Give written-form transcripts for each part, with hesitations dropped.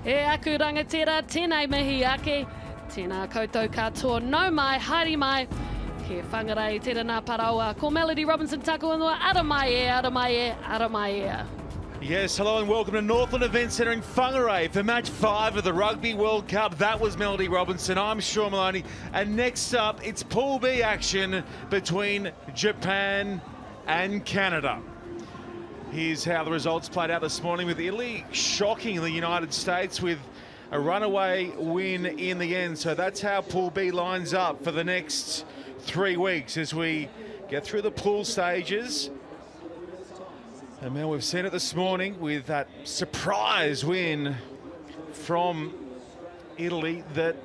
E aku rangatira, tēnei mihi ake, tēnā koutou katoa, nau mai, haere mai, ke whangarei tēra nā paraua, ko Melody Robinson taku anua, ara mai e, ara mai e, ara mai e. Yes, hello and welcome to Northland Event Centre in Whangarei for match 5 of the Rugby World Cup. That was Melody Robinson, I'm Sean Maloney, and next up it's Pool B action between Japan and Canada. Here's how the results played out this morning, with Italy shocking the United States with a runaway win in the end. So that's how Pool B lines up for the next 3 weeks as we get through the pool stages. And Mel, we've seen it this morning with that surprise win from Italy, that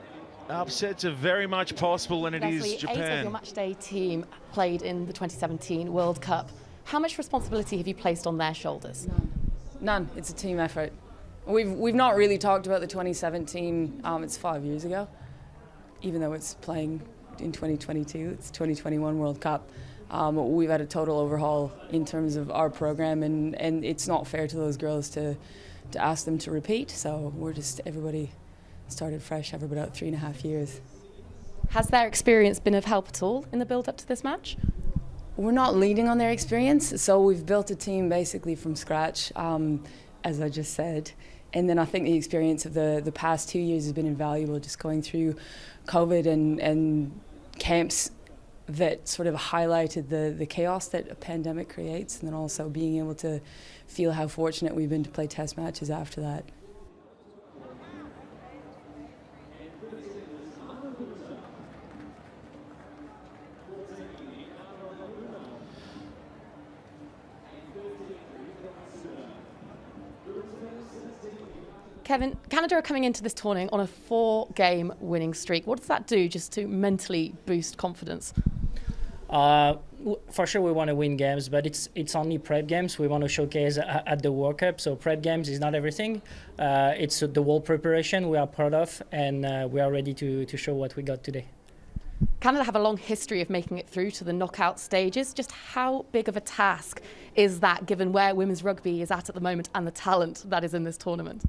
upsets are very much possible, and it is Japan. 8 of your matchday team played in the 2017 World Cup. How much responsibility have you placed on their shoulders? None. It's a team effort. We've not really talked about the 2017. It's 5 years ago, even though it's playing in 2022. It's 2021 World Cup. We've had a total overhaul in terms of our program, and it's not fair to those girls to ask them to repeat. So everybody started fresh after about 3.5 years. Has their experience been of help at all in the build-up to this match? We're not leading on their experience, so we've built a team basically from scratch, as I just said. And then I think the experience of the past 2 years has been invaluable, just going through COVID and camps that sort of highlighted the chaos that a pandemic creates, and then also being able to feel how fortunate we've been to play test matches after that. Kevin, Canada are coming into this tournament on a 4-game winning streak. What does that do just to mentally boost confidence? For sure we want to win games, but it's only prep games. We want to showcase at the World Cup, so prep games is not everything. It's the whole preparation we are proud of, and we are ready to show what we got today. Canada have a long history of making it through to the knockout stages. Just how big of a task is that, given where women's rugby is at the moment and the talent that is in this tournament?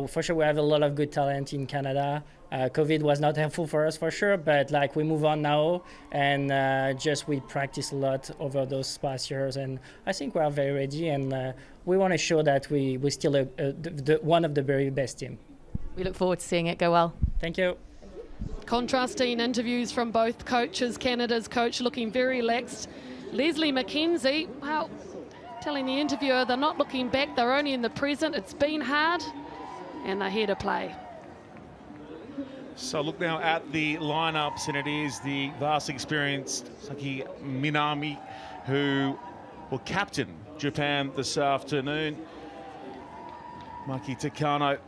For sure we have a lot of good talent in Canada. COVID was not helpful for us for sure, but we move on now, and just we practice a lot over those past years, and I think we are very ready, and we want to show that we're still one of the very best team. We look forward to seeing it go well. Thank you. Contrasting interviews from both coaches. Canada's coach looking very relaxed. Leslie McKenzie, well, telling the interviewer they're not looking back, they're only in the present. It's been hard, and they're here to play. So look now at the lineups, and it is the vastly experienced Saki Minami who will captain Japan this afternoon. Maki Takano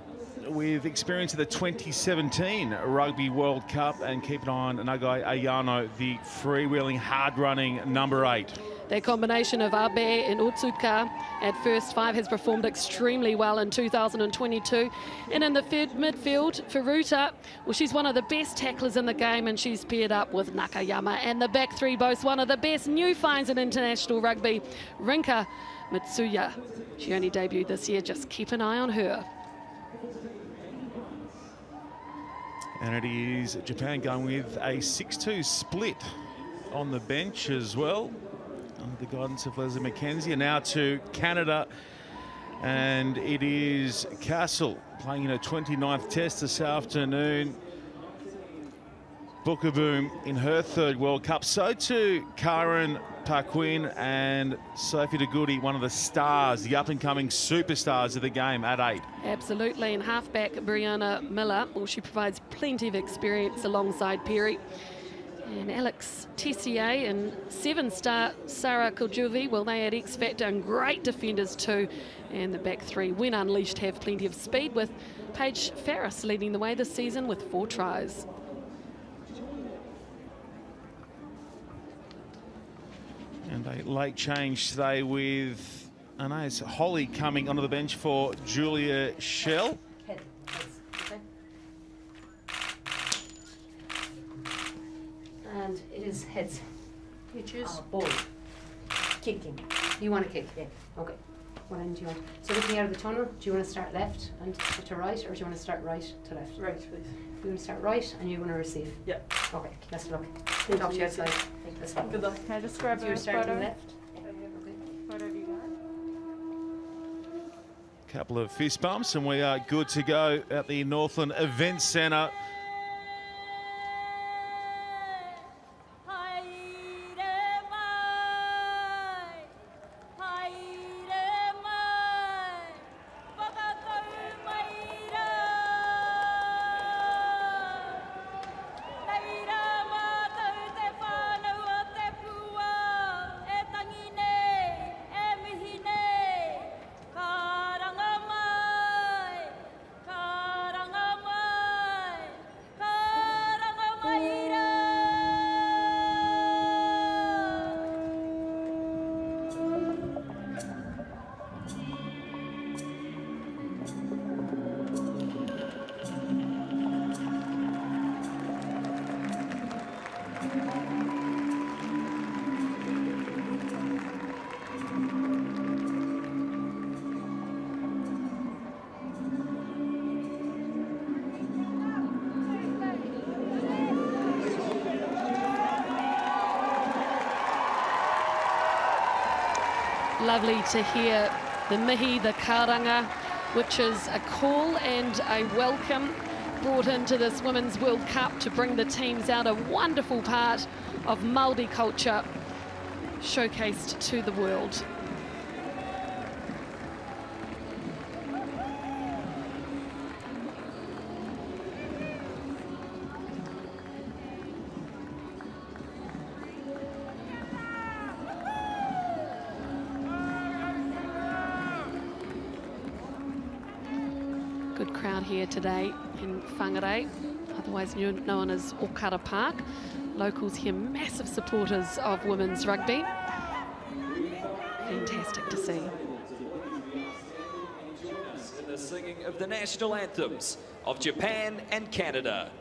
with experience of the 2017 Rugby World Cup, and keep an eye on Nagai Ayano, the freewheeling, hard-running number 8. Their combination of Abe and Otsuka at first 5 has performed extremely well in 2022. And in the third midfield, Furuta, well, she's one of the best tacklers in the game, and she's paired up with Nakayama. And the back 3 boasts one of the best new finds in international rugby, Rinka Mitsuya. She only debuted this year, just keep an eye on her. And it is Japan going with a 6-2 split on the bench as well, under the guidance of Leslie McKenzie. And now to Canada, and it is Castle playing in a 29th test this afternoon. Bookaboom in her 3rd World Cup. So too Karen Paquin and Sophie Degoudi, one of the stars, the up-and-coming superstars of the game at 8. Absolutely, and halfback Brianna Miller, well, she provides plenty of experience alongside Perry. And Alex Tessier and 7-star Sarah Kuljuvi, well, they had X Factor and great defenders too. And the back 3, when unleashed, have plenty of speed, with Paige Farris leading the way this season with 4 tries. And a late change today with Anais Holly coming onto the bench for Julia Schell. And it is heads. You choose? Ball. Kicking. You want to kick? Yeah. Okay. What end do you want? So looking out of the tunnel, do you want to start left and to right, or do you want to start right to left? Right, please. You want to start right and you want to receive? Yeah. Okay, best of luck. Talk to you outside. This one. Good luck. Can I just grab Do you a start to the photo? left? Whatever you got. Couple of fist bumps and we are good to go at the Northland Event Centre. Lovely to hear the mihi, the karanga, which is a call and a welcome brought into this Women's World Cup to bring the teams out, a wonderful part of Māori culture showcased to the world. Good crowd here today in Whangarei, otherwise known as Okara Park. Locals here, massive supporters of women's rugby. Fantastic to see. The singing of the national anthems of Japan and Canada.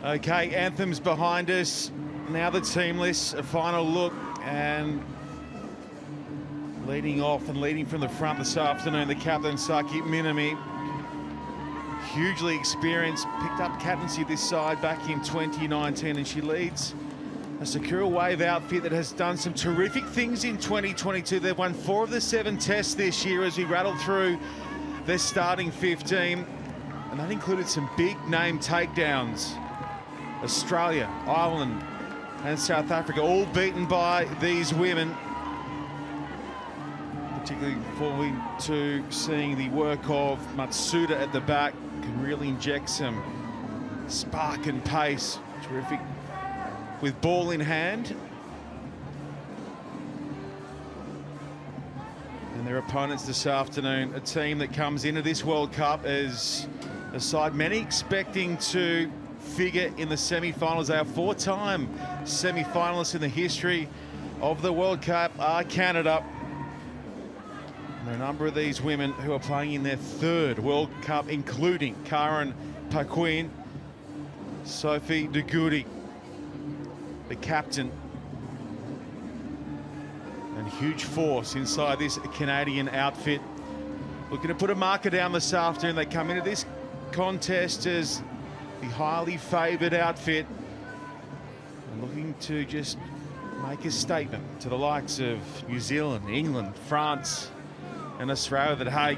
Okay, anthems behind us. Now the team list, a final look, and leading off and leading from the front this afternoon, the captain, Saki Minami. Hugely experienced, picked up captaincy this side back in 2019, and she leads a Sakura Wave outfit that has done some terrific things in 2022. They've won 4 of the 7 tests this year as we rattle through their starting 15, and that included some big name takedowns. Australia, Ireland and South Africa all beaten by these women. Particularly forward to seeing the work of Matsuda at the back, can really inject some spark and pace. Terrific with ball in hand. And their opponents this afternoon, a team that comes into this World Cup as a side many expecting to figure in the semi-finals. They are 4-time semi-finalists in the history of the World Cup are Canada. And there are a number of these women who are playing in their 3rd World Cup, including Karen Paquin, Sophie De Goody, the captain, and huge force inside this Canadian outfit. Looking to put a marker down this afternoon. They come into this contest as the highly favoured outfit and looking to just make a statement to the likes of New Zealand, England, France and Australia that, hey,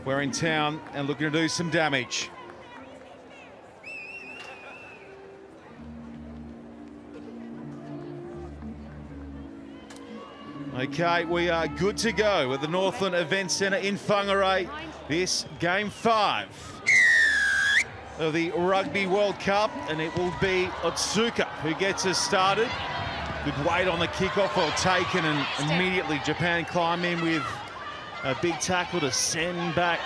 we're in town and looking to do some damage. Okay, we are good to go at the Northland Event Centre in Whangarei. This game 5 of the Rugby World Cup, and it will be Otsuka who gets us started. Good weight on the kickoff, well taken, and immediately Japan climb in with a big tackle to send back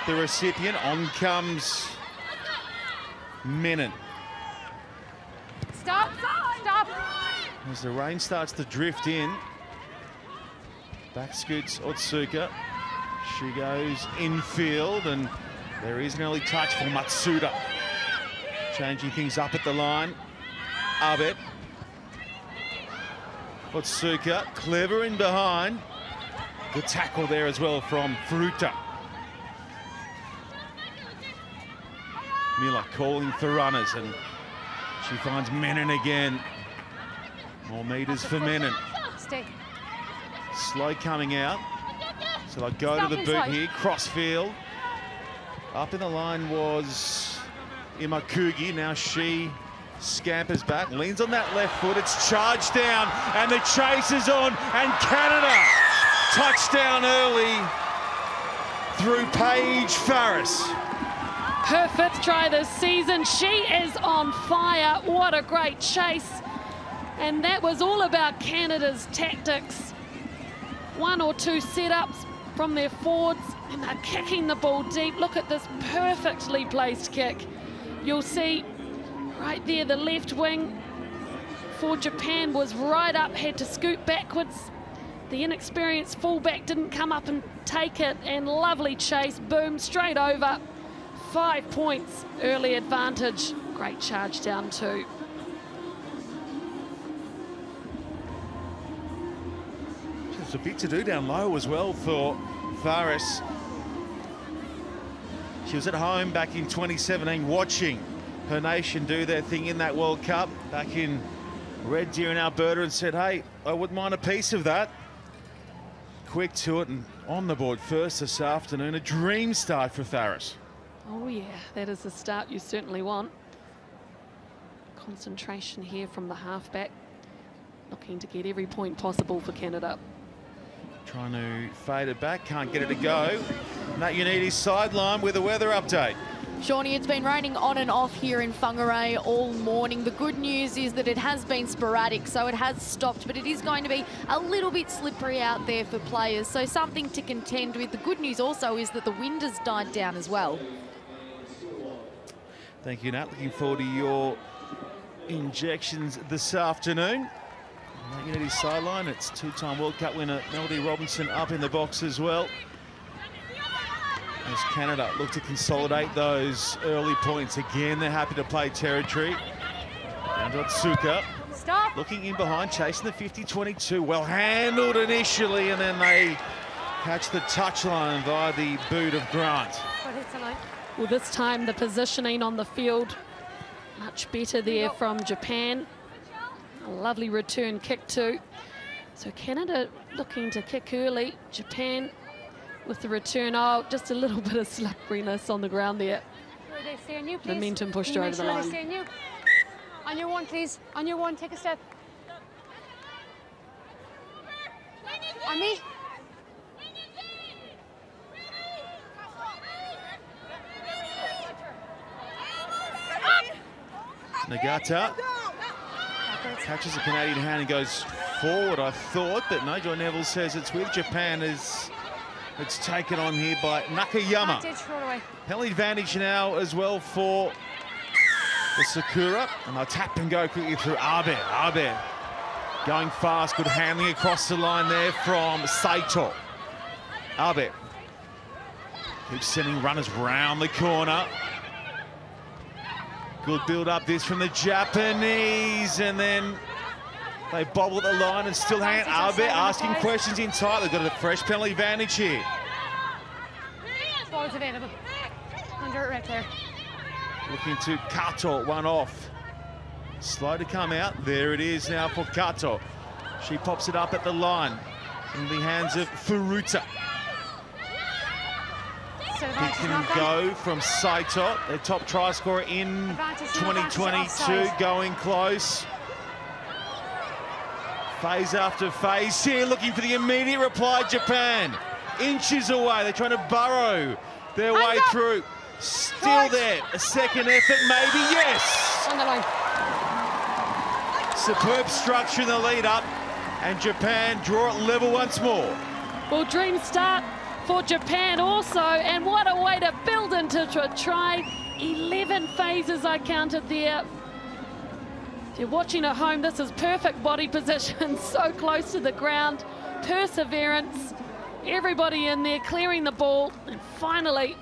the recipient. On comes Menon. Stop! Stop! As the rain starts to drift in, back scoots Otsuka. She goes infield, and there is an early touch for Matsuda. Changing things up at the line. Abed. Otsuka, clever in behind. Good tackle there as well from Furuta. Miller calling for runners, and she finds Menon again. More meters for Menon. Stay. Slow coming out. So they'll go to the boot here. Crossfield. Up in the line was Imakugi. Now she scampers back, leans on that left foot. It's charged down, and the chase is on. And Canada touchdown early through Paige Farris. Her 5th try this season. She is on fire. What a great chase. And that was all about Canada's tactics. 1 or 2 setups from their forwards, and they're kicking the ball deep. Look at this perfectly placed kick. You'll see right there the left wing for Japan was right up, had to scoot backwards. The inexperienced fullback didn't come up and take it, and lovely chase, boom, straight over. 5 points, early advantage. Great charge down too. There's a bit to do down low as well for Farris. She was at home back in 2017 watching her nation do their thing in that World Cup back in Red Deer in Alberta, and said, hey, I wouldn't mind a piece of that. Quick to it and on the board first this afternoon. A dream start for Farris. Oh yeah, that is the start you certainly want. Concentration here from the halfback. Looking to get every point possible for Canada. Trying to fade it back, can't get it to go. Nat Unides sideline with a weather update. Shawnee, it's been raining on and off here in Whangarei all morning. The good news is that it has been sporadic, so it has stopped, but it is going to be a little bit slippery out there for players, so something to contend with. The good news also is that the wind has died down as well. Thank you, Nat. Looking forward to your injections this afternoon. Nat Unides sideline. It's 2-time World Cup winner Melody Robinson up in the box as well. As Canada look to consolidate those early points. Again, they're happy to play territory. Down to Otsuka. Stop. Looking in behind, chasing the 50-22. Well handled initially, and then they catch the touchline via the boot of Grant. What hits the line? Well, this time the positioning on the field much better there from Japan. A lovely return kick too. So Canada looking to kick early. Japan with the return. Oh, just a little bit of slipperiness on the ground there. Where they stay on you, please. Momentum pushed Can you over the make sure line. they stay on you? On your one, please. On your one, take a step. On me. Nagata catches a Canadian hand and goes forward, I thought, but no, Joy Neville says it's with Japan as it's taken on here by Nakayama. Advantage, throw it away. Penalty advantage now as well for the Sakura, and they'll tap and go quickly through Abe. Abe going fast, good handling across the line there from Saito. Abe keeps sending runners round the corner. Good build up this from the Japanese, and then they bobble at the line and still hang. Abe asking questions in tight. They've got a fresh penalty advantage here. Forwards available. Under it right there. Looking to Kato, one off. Slow to come out. There it is now for Kato. She pops it up at the line in the hands of Furuta. Pick and go from Saito, their top try scorer in 2022, going close. Phase after phase here, looking for the immediate reply. Japan, inches away. They're trying to burrow their way through. Still there. A second effort, maybe. Yes. On the line. Superb structure in the lead up, and Japan draw it level once more. Well, dream start for Japan also, and what a way to build into a try. 11 phases I counted there. If you're watching at home, this is perfect body position, so close to the ground. Perseverance, everybody in there clearing the ball, and finally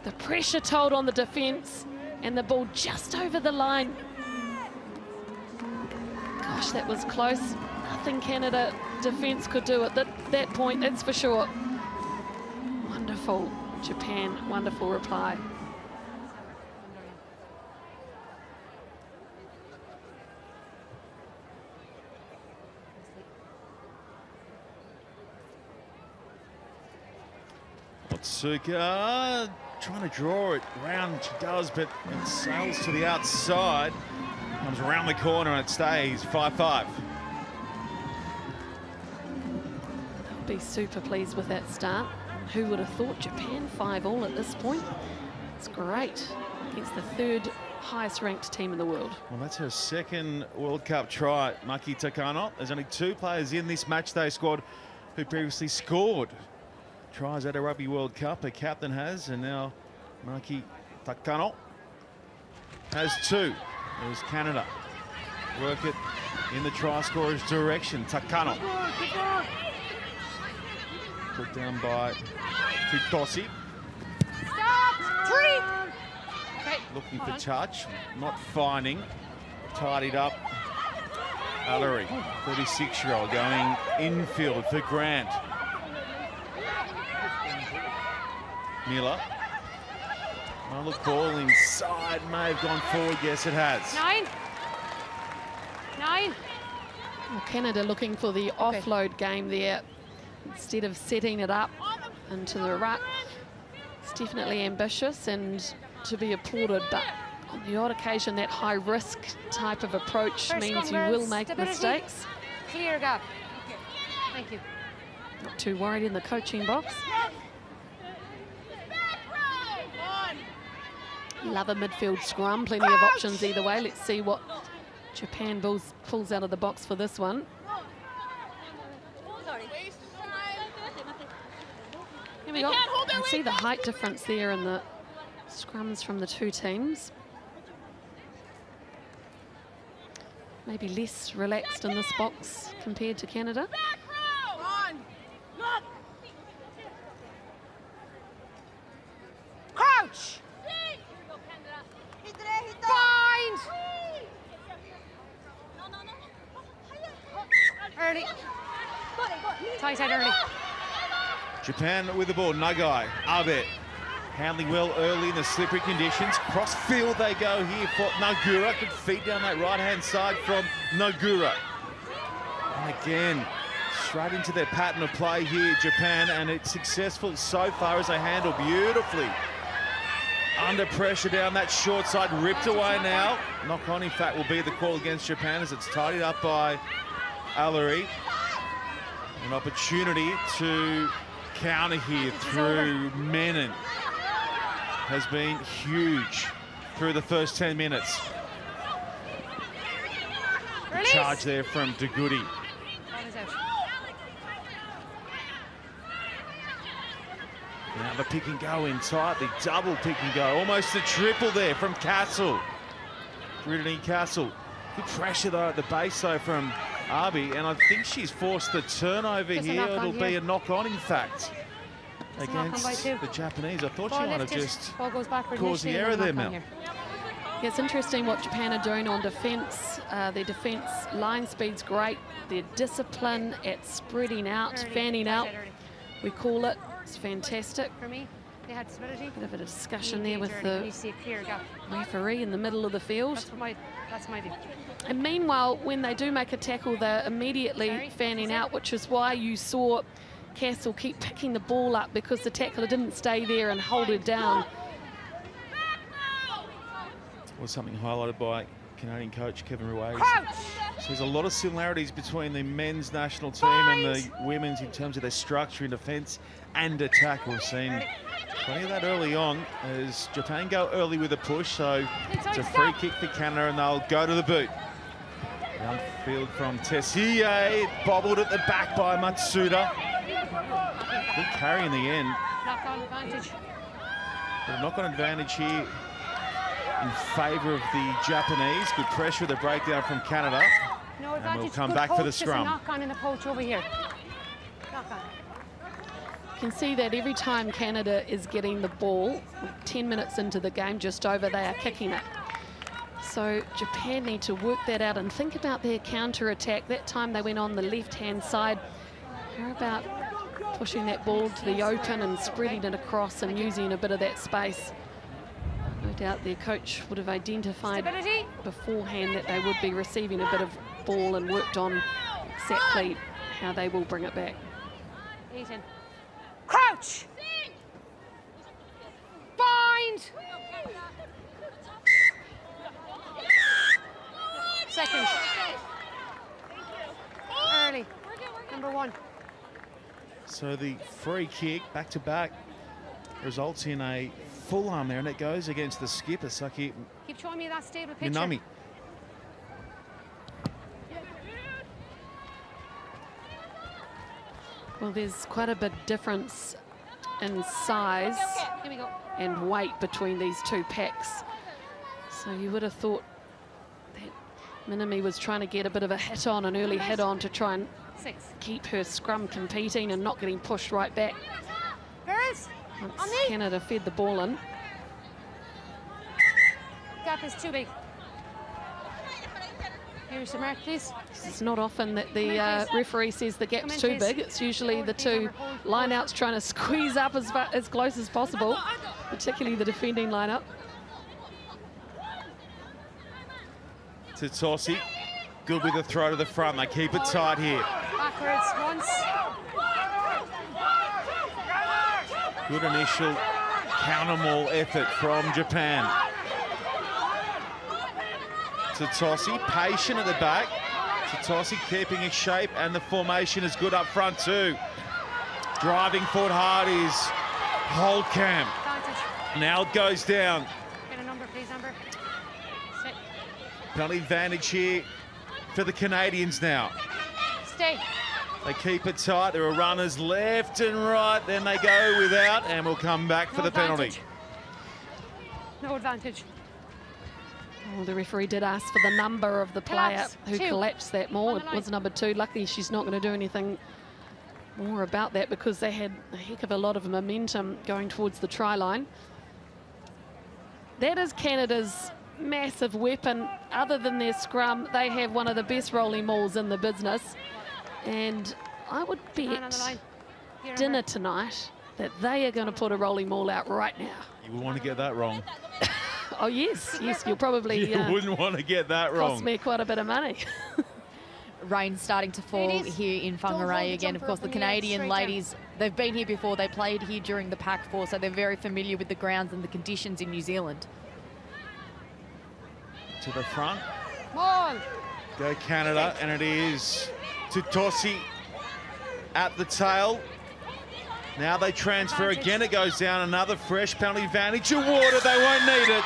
the pressure told on the defence, and the ball just over the line. Gosh, that was close. Nothing Canada defence could do at that point, that's for sure. Wonderful Japan, wonderful reply. Otsuka trying to draw it round, she does, but it sails to the outside. Comes around the corner and it stays 5-5. They'll be super pleased with that start. Who would have thought Japan 5-all at this point? It's great against the third highest ranked team in the world. Well, that's her second World Cup try, Maki Takano. There's only 2 players in this matchday squad who previously scored tries at a Rugby World Cup. Her captain has, and now Maki Takano has 2. There's Canada. Work it in the try scorer's direction. Takano. Put down by Futoshi. Stop! 3! Okay. Looking for touch, not finding. Tidied up. Allery, 36-year-old, going infield for Grant. Miller. Oh, look, ball inside, may have gone forward. Yes, it has. 9. 9. Well, Canada looking for the offload game there instead of setting it up into the ruck. It's definitely ambitious and to be applauded, but on the odd occasion that high risk type of approach First means you scrum, will girls. make Stability. mistakes. Clear gap. Thank you. Not too worried in the coaching box. Love a midfield scrum, plenty of options either way. Let's see what Japan pulls out of the box for this one. Here we go. You can see the height difference there in the scrums from the 2 teams. Maybe less relaxed in this box compared to Canada. early. Tight head early. Japan with the ball. Nagai, Abe. Handling well early in the slippery conditions. Cross field they go here for Nagura. Good feet down that right-hand side from Nagura. And again, straight into their pattern of play here, Japan, and it's successful so far as they handle beautifully. Under pressure down that short side, ripped away now. Knock on, in fact, will be the call against Japan as it's tidied up by Allery. An opportunity to counter here through Menon has been huge through the first 10 minutes. The charge there from Degoudi. Now the pick and go inside, the double pick and go, almost a triple there from Castle. Brittany Castle. Good pressure though at the base though from Arby, and I think she's forced the turnover here. It'll be a knock on, in fact, against the Japanese. I thought she might have just caused the error there, Mel. Yeah, it's interesting what Japan are doing on defence. Their defence line speed's great. Their discipline at spreading out, fanning out, we call it. It's fantastic. For me, they had stability. Bit of a discussion there with the referee in the middle of the field. That's my view. And meanwhile, when they do make a tackle, they're immediately fanning out, which is why you saw Castle keep picking the ball up, because the tackler didn't stay there and hold it down. Was something highlighted by Canadian coach Kevin Ruiz. So there's a lot of similarities between the men's national team and the women's in terms of their structure in defence and attack. We've seen plenty of that early on as Japan go early with a push, so it's a free kick for Canada and they'll go to the boot. Downfield from Tessier, bobbled at the back by Matsuda. Good carry in the end. Knock-on advantage. But a knock-on advantage here in favour of the Japanese. Good pressure, the breakdown from Canada. No advantage. And we'll come Good back for the poach, scrum. Knock-on in the poach over here. Knock-on. You can see that every time Canada is getting the ball, 10 minutes into the game, just over, they are kicking it. So Japan need to work that out and think about their counter-attack. That time they went on the left-hand side. How about pushing that ball to the open and spreading it across and using a bit of that space? No doubt their coach would have identified beforehand that they would be receiving a bit of ball and worked on exactly how they will bring it back. Eaton. Crouch! Bind! Second. Early. Number one. So the free kick, back-to-back, results in a full arm there, and it goes against the skipper, Saki Keep showing me that stable picture. Minami. Well, there's quite a bit difference in size Here we go. and weight between these two packs. So you would have thought that Minami was trying to get a bit of a hit on, an early hit on, to try and keep her scrum competing and not getting pushed right back. Girls, Once on me. Canada fed the ball in. Gap is too big. Here's the mark, please. It's not often that the referee says the gap's too big. It's usually the two lineouts trying to squeeze up as close as possible, particularly the defending lineup. Titosi, good with the throw to the front. They keep it tight here. Backwards once. Good initial counter maul effort from Japan. Titosi, patient at the back. Titosi keeping his shape, and the formation is good up front too. Driving forward hard is Holtkamp. Now it goes down. Get a number, please, Amber. Sit. Penalty advantage here for the Canadians now. Stay. They keep it tight. There are runners left and right. Then they go without, and we'll come back for the penalty. No advantage. Well, the referee did ask for the number of the player Collapse. who Two. collapsed that more. On the It line. was number 2. Luckily, she's not going to do anything more about that because they had a heck of a lot of momentum going towards the try line. That is Canada's massive weapon. Other than their scrum, they have one of the best rolling mauls in the business. And I would Man on the line. bet Here, dinner Amber. tonight that they are going to put a rolling maul out right now. You would want to get that wrong. Oh, yes, you'll probably You wouldn't want to get that cost wrong. me quite a bit of money. Rain starting to fall Ladies, here in don't hold Whangarei the again. Of jumper course, up the in the air, Canadian straight down. ladies, they've been here before. They played here during the Pac-4, so they're very familiar with the grounds and the conditions in New Zealand. To the front. Come on. Go Canada, and it is Tutosi at the tail. Now they transfer again. It goes down. Another fresh penalty advantage. Awarded. They won't need it.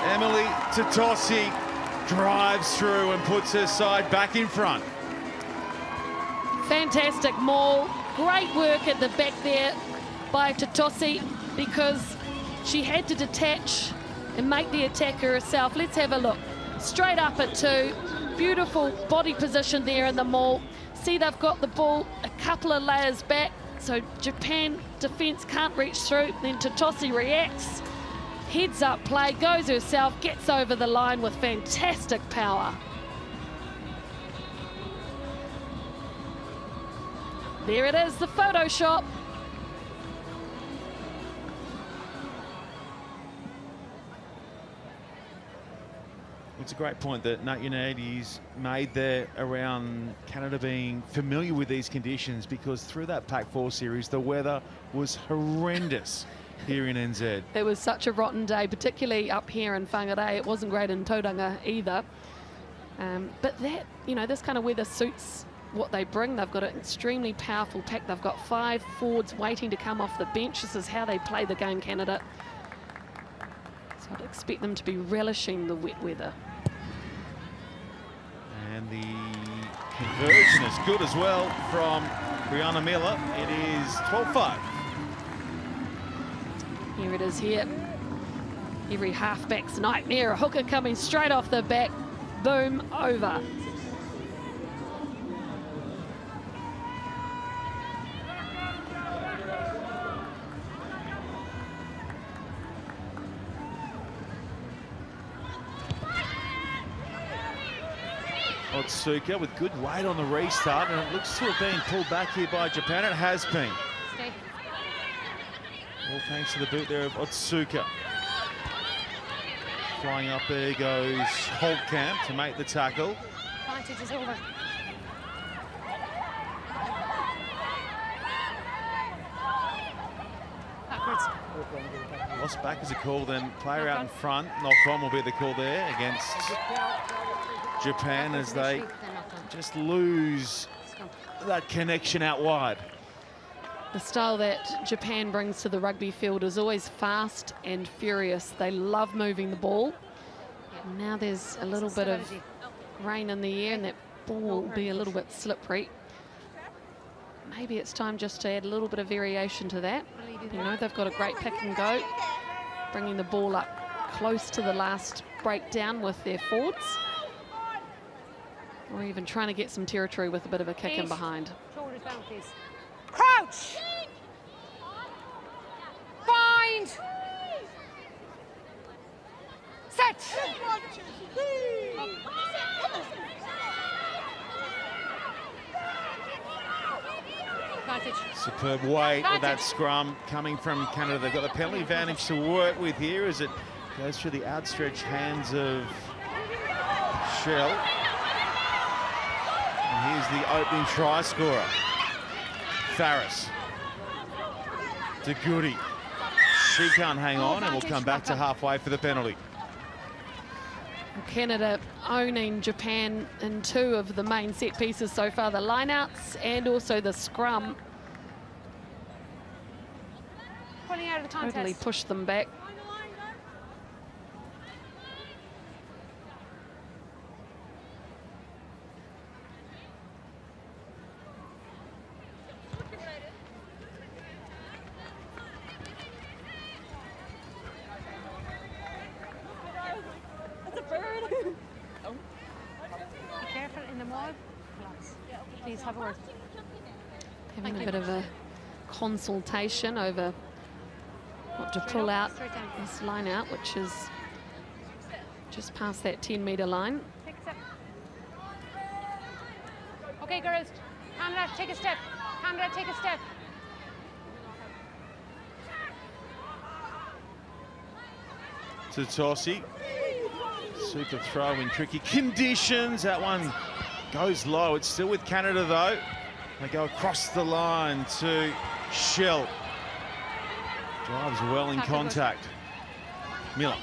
Emily Tutosi drives through and puts her side back in front. Fantastic maul. Great work at the back there by Tutosi because she had to detach and make the attacker herself. Let's have a look. Straight up at 2. Beautiful body position there in the maul. See, they've got the ball a couple of layers back, so Japan defence can't reach through. Then Tutosi reacts, heads up play, goes herself, gets over the line with fantastic power. There it is, the Photoshop. It's a great point that Nat Unides made there around Canada being familiar with these conditions, because through that Pac-4 series, the weather was horrendous here in NZ. It was such a rotten day, particularly up here in Whangarei. It wasn't great in Tauranga either. But that, this kind of weather suits what they bring. They've got an extremely powerful pack. They've got 5 forwards waiting to come off the bench. This is how they play the game, Canada. So I'd expect them to be relishing the wet weather. And the conversion is good as well from Brianna Miller. It is 12-5. Here it is here. Every halfback's nightmare. A hooker coming straight off the back. Boom, over. Otsuka with good weight on the restart, and it looks to have been pulled back here by Japan. It has been. Stay. All thanks to the boot there of Otsuka. Flying up, there goes Holtkamp to make the tackle. Advantage is over. Backwards. Lost back is a call, then player out in front. Knock on will be the call there against Japan as they just lose that connection out wide. The style that Japan brings to the rugby field is always fast and furious. They love moving the ball. And now there's a little bit of rain in the air and that ball will be a little bit slippery. Maybe it's time just to add a little bit of variation to that. They've got a great pick and go, bringing the ball up close to the last breakdown with their forwards. Or even trying to get some territory with a bit of a kick in behind. Shoulders down, please. Crouch! Bind! Set! Advantage. Superb weight with that scrum coming from Canada. They've got the penalty advantage to work with here as it goes through the outstretched hands of Shell. And here's the opening try scorer. Farris to Goody. She can't hang on, and we'll come back to halfway for the penalty. Canada owning Japan in 2 of the main set pieces so far, the lineouts and also the scrum. Pulling out of the contest. Totally pushed them back. Be careful in the mall. Relax. Please have a word. Having a bit of a consultation over what to pull out this line out, which is just past that 10-metre line. Take a step. Okay, girls. Canada, take a step. Canada, take a step. Tutasi. Super throw in tricky conditions. That one goes low. It's still with Canada though. They go across the line to Shell. Drives well in contact. Miller.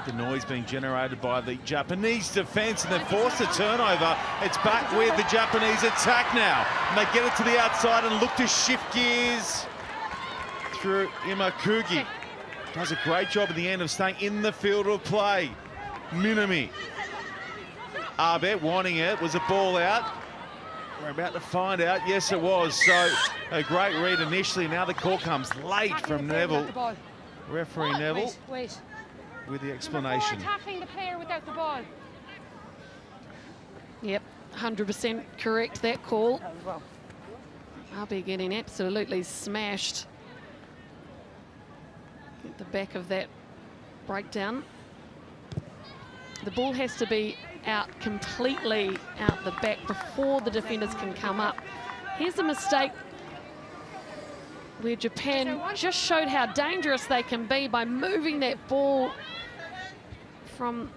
The noise being generated by the Japanese defence, and they're forced a turnover. It's back with the Japanese attack now. And they get it to the outside and look to shift gears through Imakugi. Does a great job at the end of staying in the field of play. Minami. Abe wanting it. Was a ball out? We're about to find out. Yes, it was. So a great read initially. Now the call comes late from Neville. Referee Neville. Wait. With the explanation. Before tackling the player without the ball. Yep, 100% correct, that call. I'll be getting absolutely smashed at the back of that breakdown. The ball has to be out completely out the back before the defenders can come up. Here's a mistake where Japan just showed how dangerous they can be by moving that ball from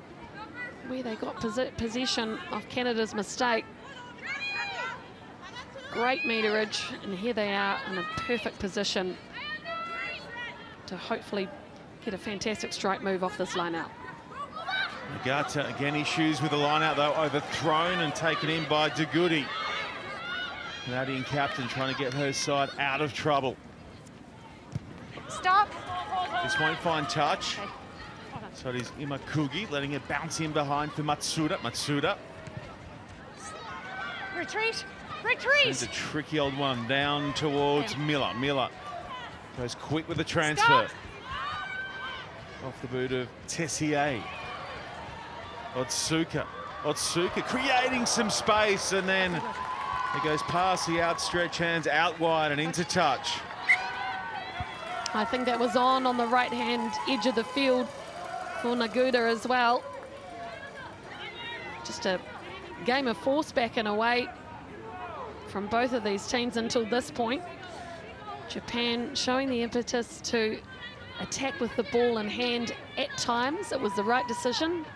where they got possession of Canada's mistake. Great meterage, and here they are in a perfect position to hopefully get a fantastic strike move off this line out. Nagata again issues with the line out though, overthrown and taken in by Dugudi. Canadian captain trying to get her side out of trouble. Stop. This won't find touch. Okay. So it is Imakugi letting it bounce in behind for Matsuda. Matsuda. Retreat. Retreat. Sends a tricky old one down towards Miller. Miller goes quick with the transfer. Stop. Off the boot of Tessier. Otsuka. Otsuka creating some space, and then it goes past the outstretched hands, out wide and into touch. I think that was on the right-hand edge of the field for Naguda as well. Just a game of force back and away from both of these teams until this point. Japan showing the impetus to attack with the ball in hand at times. It was the right decision,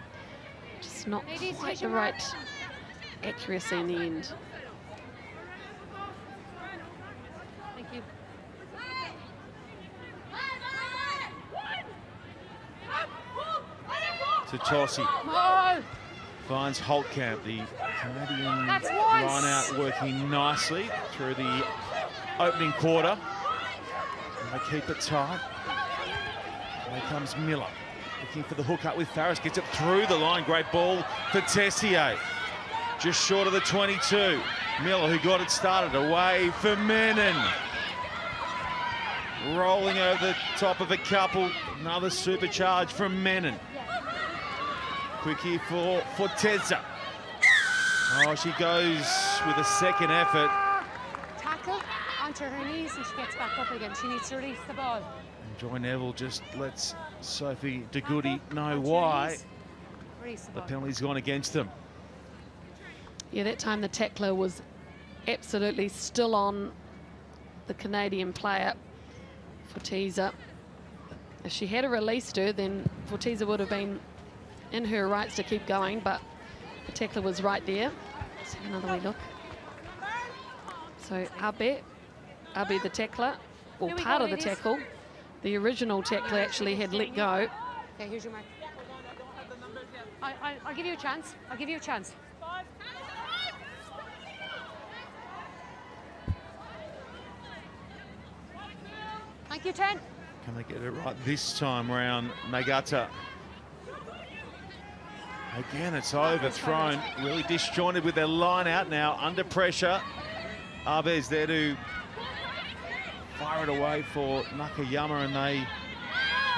just not quite the right accuracy in the end. Thank you. Tutasi finds Holtkamp, the Canadian line out working nicely through the opening quarter. And they keep it tight. Here comes Miller, looking for the hook up with Farris, gets it through the line. Great ball for Tessier. Just short of the 22. Miller, who got it started, away for Menon. Rolling over the top of a couple. Another supercharge from Menon. Quick here for Tezza. Oh, she goes with a second effort. Tackle onto her knees and she gets back up again. She needs to release the ball. And Joy Neville just lets Sophie Dugudi know why the penalty's gone against them. Yeah, that time the tackler was absolutely still on the Canadian player, Fortiza. If she had released her, then Fortiza would have been in her rights to keep going, but the tackler was right there. Let's have another wee look. So Abe the tackler, or part of the tackle, the original tackler actually had let go. Okay, here's your mark. I'll give you a chance. I'll give you a chance. Thank you, 10. Can they get it right this time round? Nagata. Again, it's overthrown, really disjointed with their line out now, under pressure. Abe's there to fire it away for Nakayama, and they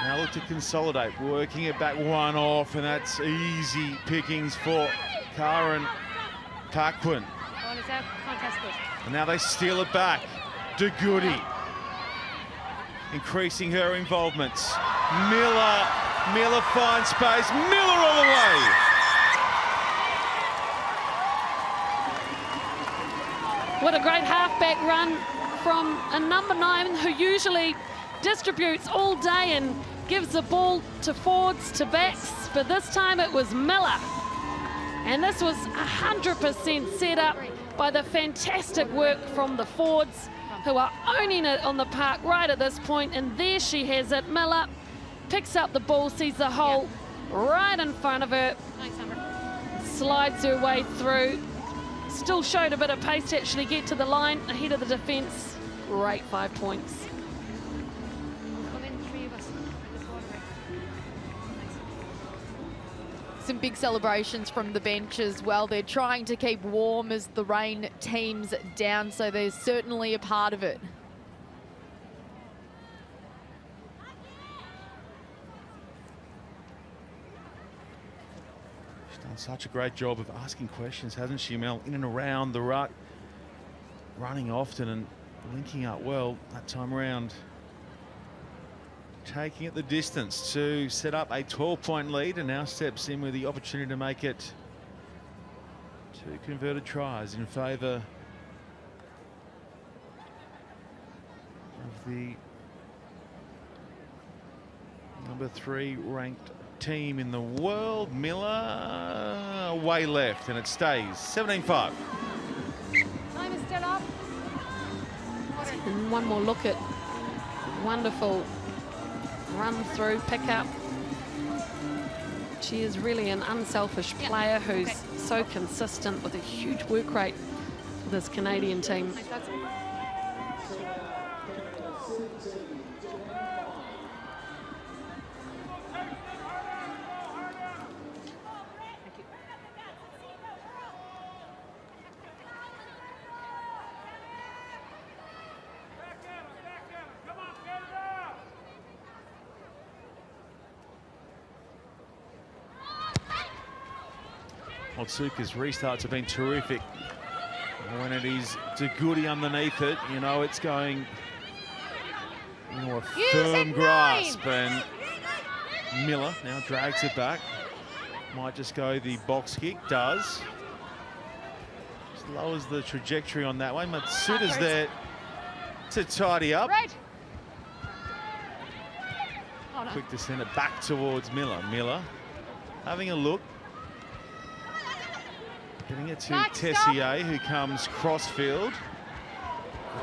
now look to consolidate, working it back one off, and that's easy pickings for Karen Paquin. Ball is out, contest good. And now they steal it back. Dugudi. increasing her involvements. Miller finds space. Miller all the way. What a great halfback run from a number 9 who usually distributes all day and gives the ball to forwards, to backs, but this time it was Miller. And this was 100% set up by the fantastic work from the forwards who are owning it on the park right at this point. And there she has it. Miller picks up the ball, sees the hole right in front of her, slides her way through. Still showed a bit of pace to actually get to the line ahead of the defence. Great 5 points. Some big celebrations from the bench as well. They're trying to keep warm as the rain teams down, so there's certainly a part of it. She's done such a great job of asking questions, hasn't she, Mel? In and around the ruck, running often and linking up well that time around. Taking it the distance to set up a 12-point lead, and now steps in with the opportunity to make it 2 converted tries in favour of the number 3 ranked team in the world. Miller way left, and it stays 17-5. Time is still up. And one more look at wonderful run through, pick up. She is really an unselfish player who's so consistent with a huge work rate for this Canadian team. Otsuka's restarts have been terrific. When it is DeGoody underneath it, you know it's going a firm grasp, and Miller now drags it back. Might just go the box kick, does. Just lowers the trajectory on that one. Matsuda's there to tidy up. Right. Oh, no. Quick to send it back towards Miller. Miller having a look. Getting it to Tessier, who comes crossfield.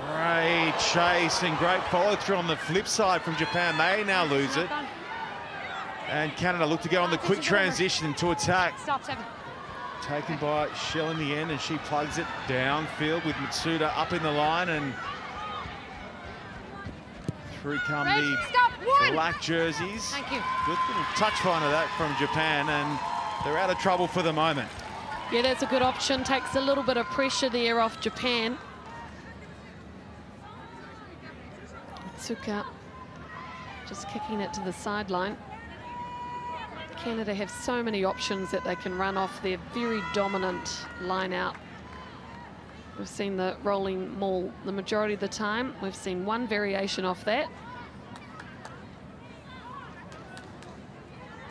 Great chase and great follow through on the flip side from Japan. They now lose it. And Canada look to go on the quick transition to attack. Stop, 7. Taken by Shell in the end, and she plugs it downfield with Matsuda up in the line, and through come the black jerseys. Thank you. Good little touch finder that from Japan, and they're out of trouble for the moment. Yeah, that's a good option. Takes a little bit of pressure there off Japan. Tsuka just kicking it to the sideline. Canada have so many options that they can run off their very dominant line out. We've seen the rolling maul the majority of the time. We've seen one variation off that.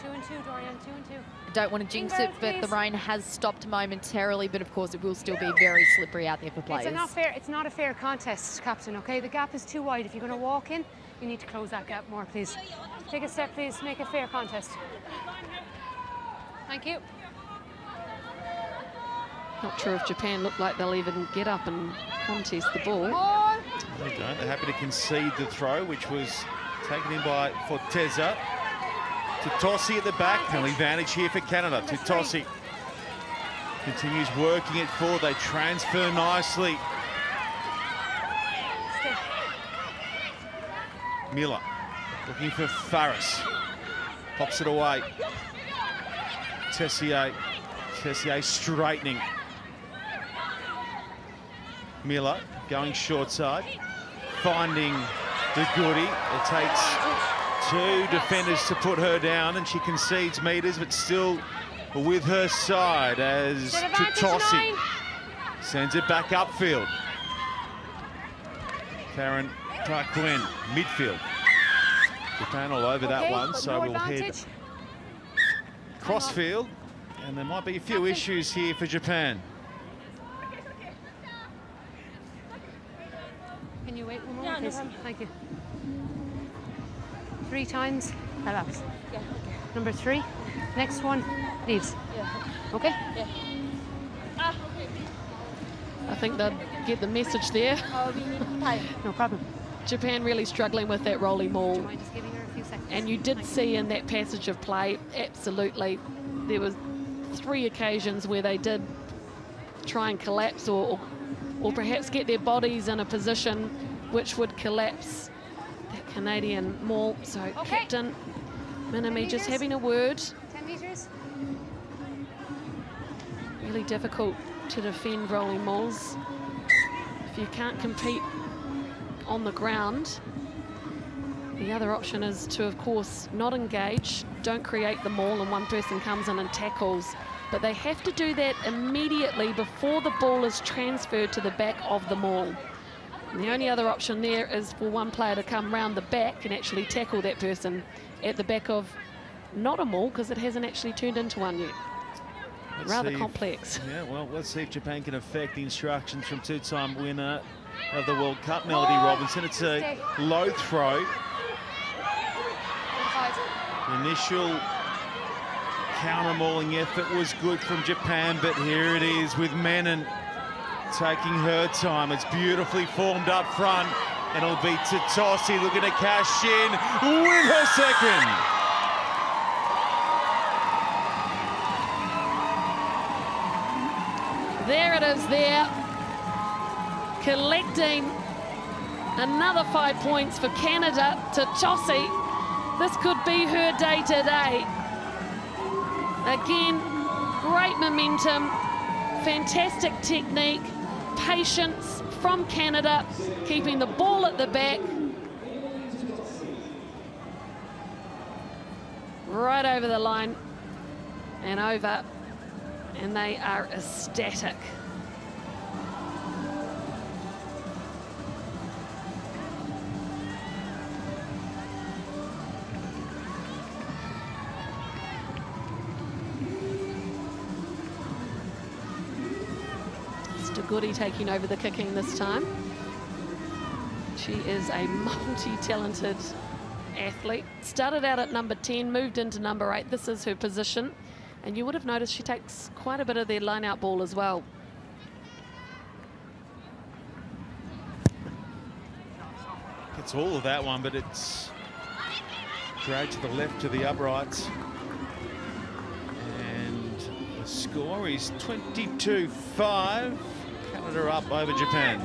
2 and 2, Dorian, 2 and 2. Don't want to jinx it, but the rain has stopped momentarily, but of course it will still be very slippery out there for players. It's not a fair contest, Captain, okay? The gap is too wide. If you're going to walk in, you need to close that gap more, please. Take a step, please. Make a fair contest. Thank you. Not sure if Japan look like they'll even get up and contest the ball. They don't. They're happy to concede the throw, which was taken in by Forteza. Tutossi at the back. Penalty advantage here for Canada. Tutossi continues working it forward. They transfer nicely. Miller looking for Farris. Pops it away. Tessier straightening. Miller going short side. Finding DeGoody. It takes 2 defenders to put her down, and she concedes meters, but still with her side as Tutossi sends it back upfield. Karen Clark-Quinn, midfield. Japan all over that one, but so no we'll head advantage. crossfield, and there might be a few issues here for Japan. Can you wait one more, please? Thank you. 3 times, relax. Yeah, okay. Number 3. Next one, leaves. Yeah. Okay? Yeah. I think they'll get the message there. We need time. No problem. Japan really struggling with that rolling maul. Do you mind just giving her a few seconds? And you did see in that passage of play, absolutely, there was 3 occasions where they did try and collapse or perhaps get their bodies in a position which would collapse that Canadian maul. So Captain Minami just having a word. 10 metres. Really difficult to defend rolling mauls. If you can't compete on the ground, the other option is to, of course, not engage, don't create the maul, and one person comes in and tackles. But they have to do that immediately before the ball is transferred to the back of the maul. And the only other option there is for one player to come round the back and actually tackle that person at the back of not a maul, because it hasn't actually turned into one yet. Rather complex. Yeah, well, let's see if Japan can affect the instructions from 2-time winner of the World Cup, Melody Robinson. It's a low throw. Initial counter-mauling effort was good from Japan, but here it is with Menon taking her time. It's beautifully formed up front, and it'll be Tatossi looking to cash in with her second. There it is there, collecting another 5 points for Canada. Tatossi, this could be her day today. Again, great momentum, fantastic technique, patience from Canada, keeping the ball at the back. Right over the line and over. And they are ecstatic. Staguri taking over the kicking this time. She is a multi-talented athlete. Started out at number 10, moved into number 8. This is her position. And you would have noticed she takes quite a bit of their line-out ball as well. Gets all of that one, but it's dragged to the left to the uprights. And the score is 22-5. Canada up over Japan.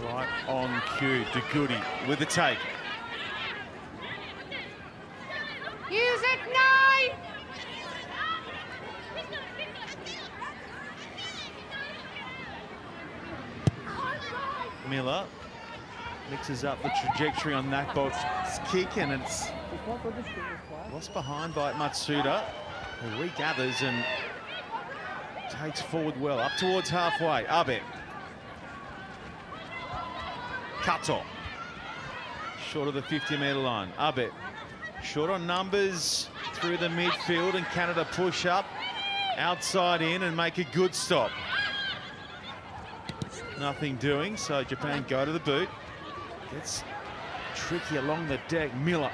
Right on cue, Dagudi with the take. Music 9! Miller mixes up the trajectory on that box kick, and it's lost behind by Matsuda, who regathers and takes forward well, up towards halfway. Abe. Kato. Short of the 50-metre line. Abe. Short on numbers through the midfield, and Canada push up, outside in, and make a good stop. Nothing doing, so Japan go to the boot. Gets tricky along the deck. Miller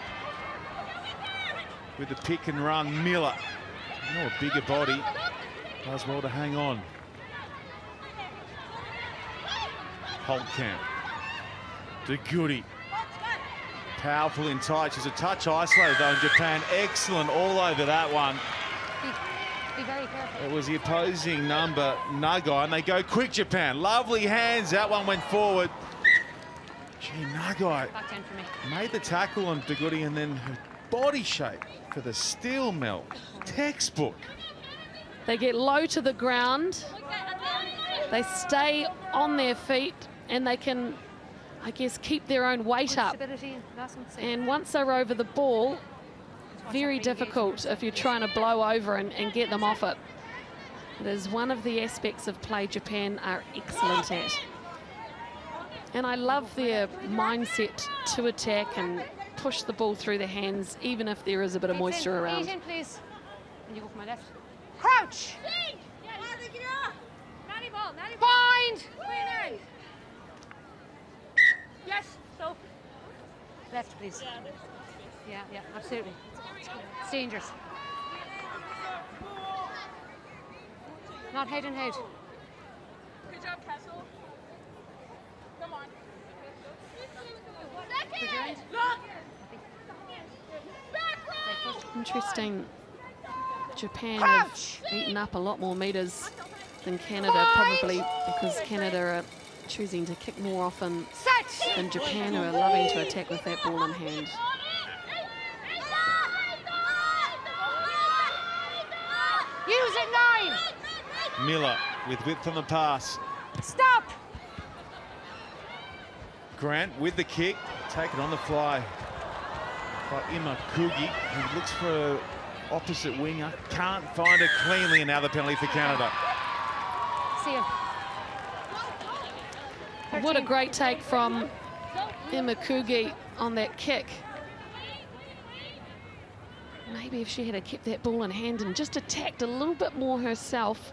with the pick and run. Miller, a bigger body, does well to hang on. Holtkamp. Dagudi. Powerful in tight. She's a touch isolated though in Japan. Excellent all over that one. Be very careful. It was the opposing number, Nagai, and they go quick, Japan. Lovely hands. That one went forward. Gee, Nagai Back 10 for me. made the tackle on Dagudi, and then her body shape for the steel melt. Textbook. They get low to the ground. they stay on their feet and they can, I guess, keep their own weight up. And once they're over the ball, very difficult if you're trying to blow over and get them off it. It is one of the aspects of play Japan are excellent at. And I love their mindset to attack and push the ball through their hands, even if there is a bit of moisture around. 18, please. And you go for my left. Crouch! Bind! Yes, so. Left, please. Yeah, absolutely. It's dangerous. Not head and head. Good job, Castle. Come on. Interesting. Japan have eaten up a lot more meters than Canada, probably because Canada are choosing to kick more often than Japan, who are loving to attack with that ball in hand. Use it, 9! Miller with width on the pass. Stop! Grant with the kick, taken on the fly by Imakugi, who looks for an opposite winger. Can't find it cleanly, another penalty for Canada. See him. What a great take from Imakugi on that kick. Maybe if she had kept that ball in hand and just attacked a little bit more herself.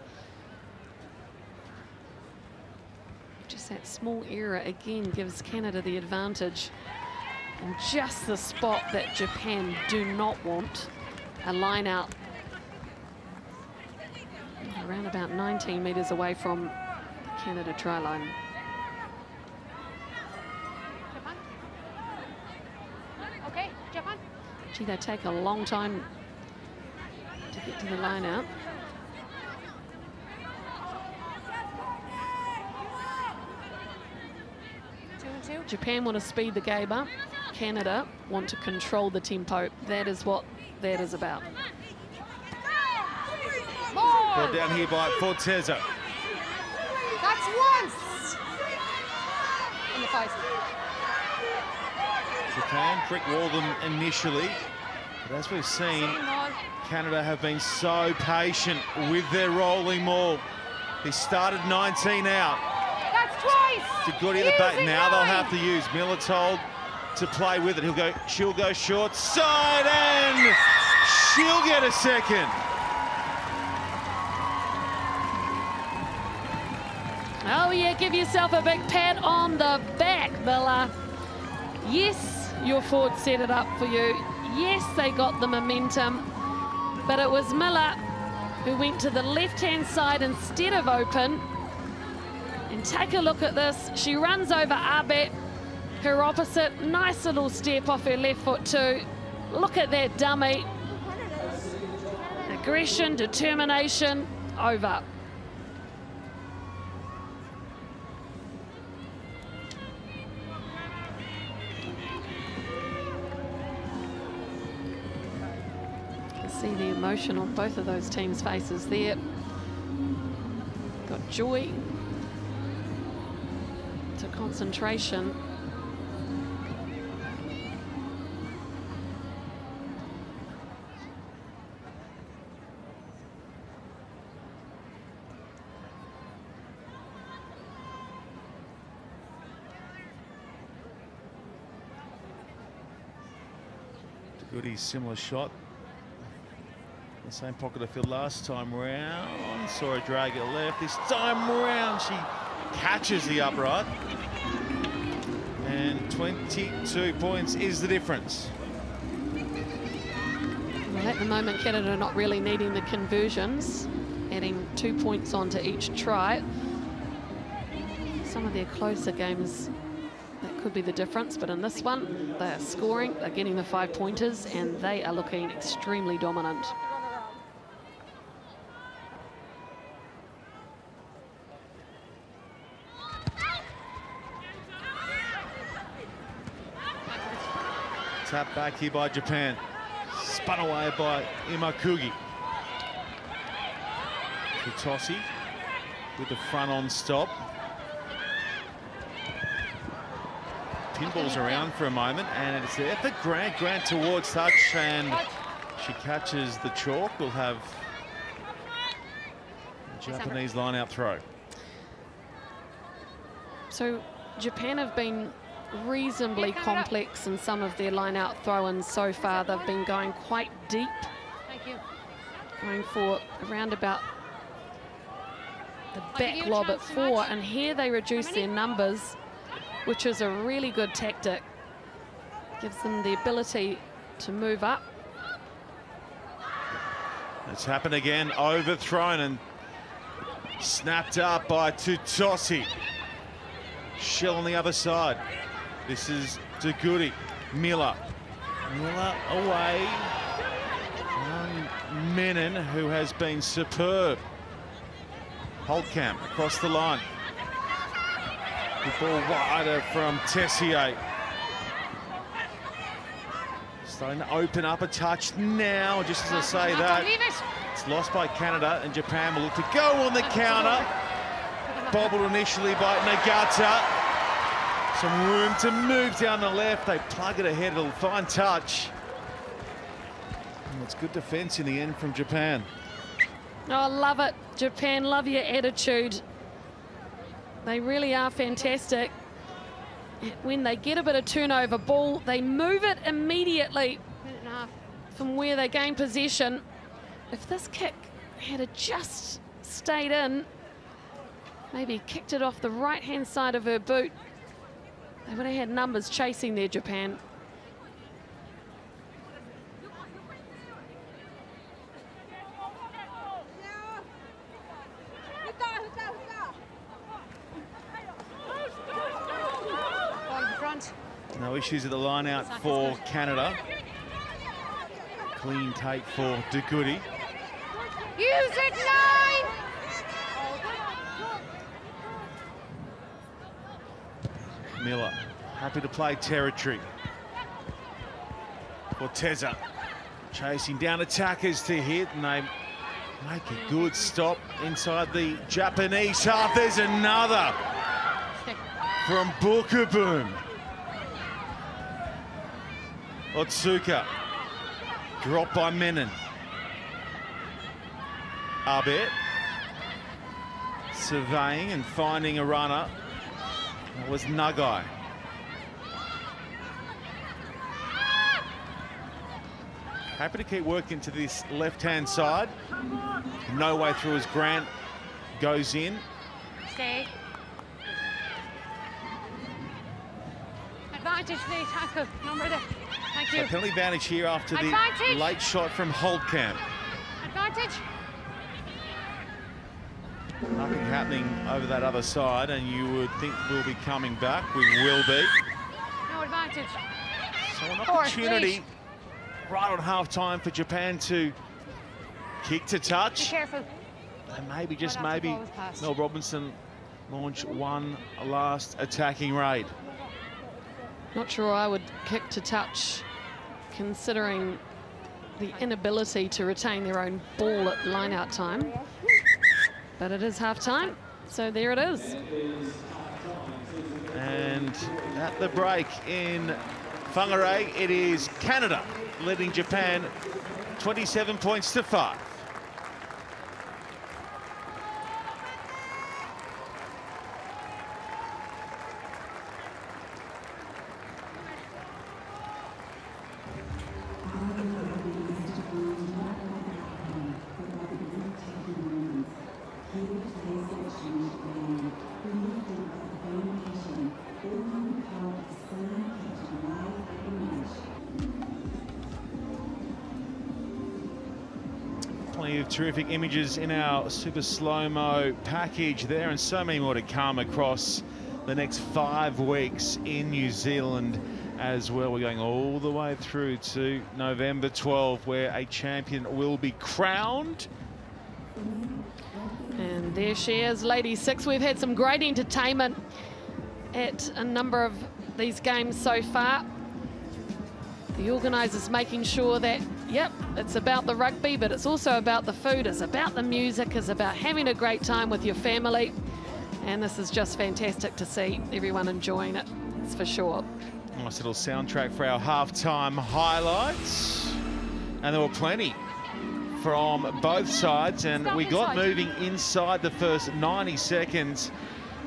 Just that small error again gives Canada the advantage. And just the spot that Japan do not want. A line out around about 19 metres away from the Canada try line. Okay, Japan. Gee, they take a long time to get to the line out. Japan want to speed the game up. Canada want to control the tempo. That is what that is about. Ball down here by Forteza. That's once! In the 5. Japan brick-walled them initially, but as we've seen, Canada have been so patient with their rolling maul. They started 19 out. That's twice! To Goody at the back. Now they'll have to use Miller told to play with it. She'll go short side and she'll get a second. Oh yeah, give yourself a big pat on the back, Miller. Yes, your forward set it up for you. Yes, they got the momentum, but it was Miller who went to the left-hand side instead of open. And take a look at this. She runs over Abe, her opposite. Nice little step off her left foot too. Look at that dummy. Aggression, determination, over. See the emotion on both of those teams' faces there. Got joy to concentration. Goody's similar shot. The same pocket of field last time round. Saw her drag it left. This time round, she catches the upright. And 22 points is the difference. Well, at the moment, Canada are not really needing the conversions, adding 2 points onto each try. Some of their closer games, that could be the difference, but in this one, they are scoring, they're getting the 5-pointers, and they are looking extremely dominant. Tap back here by Japan. Spun away by Imakugi. Kutossi. with the front on stop. Pinballs around for a moment, and it's there for Grant. Grant towards touch, and she catches the chalk. We'll have a Japanese line-out throw. So Japan have been reasonably complex in some of their line-out throw-ins so far. They've been going quite deep, going for around about the back lob at 4, and here they reduce their numbers, which is a really good tactic. Gives them the ability to move up. It's happened again, overthrown and snapped up by Tutosi. Shell on the other side. This is Duguri. Miller. Miller away. Young Menon, who has been superb. Holtkamp across the line. The ball wider from Tessier. Starting to open up a touch now, just as I say that. It's lost by Canada, and Japan will look to go on the counter. Bobbled initially by Nagata. Some room to move down the left. They plug it ahead. It'll find touch. And it's good defense in the end from Japan. Oh, I love it. Japan, love your attitude. They really are fantastic. When they get a bit of turnover ball, they move it immediately from where they gain possession. If this kick had just stayed in, maybe kicked it off the right-hand side of her boot, they would have had numbers chasing there, Japan. No issues at the line out for Canada. Clean take for Duguri. Use it, 9! Miller, happy to play territory. Corteza chasing down attackers to hit, and they make a good stop inside the Japanese half. There's another from Bukaboom. Otsuka, dropped by Menon. Abet, surveying and finding a runner. That was Nagai. Happy to keep working to this left-hand side. No way through as Grant goes in. Stay. Advantage, please, tackle. Number there. Thank you. So penalty advantage here after the late shot from Holtkamp. Advantage. Nothing happening over that other side, and you would think we'll be coming back. We will be. No advantage. So an opportunity right on half-time for Japan to kick to touch. Be careful. And maybe, just maybe, Mel Robinson launch one last attacking raid. Not sure I would kick to touch, considering the inability to retain their own ball at line-out time. But it is half-time, so there it is. And at the break in Whangarei, it is Canada leading Japan 27 points to 5. Plenty of terrific images in our super slow-mo package there, and so many more to come across the next 5 weeks in New Zealand as well. We're going all the way through to November 12, where a champion will be crowned. And there she is, Lady Six. We've had some great entertainment at a number of these games so far. The organisers making sure that Yep, it's about the rugby, but it's also about the food, it's about the music, it's about having a great time with your family. And this is just fantastic to see everyone enjoying it, it's for sure. Nice little soundtrack for our halftime highlights. And there were plenty from both sides, and we got moving inside the first 90 seconds.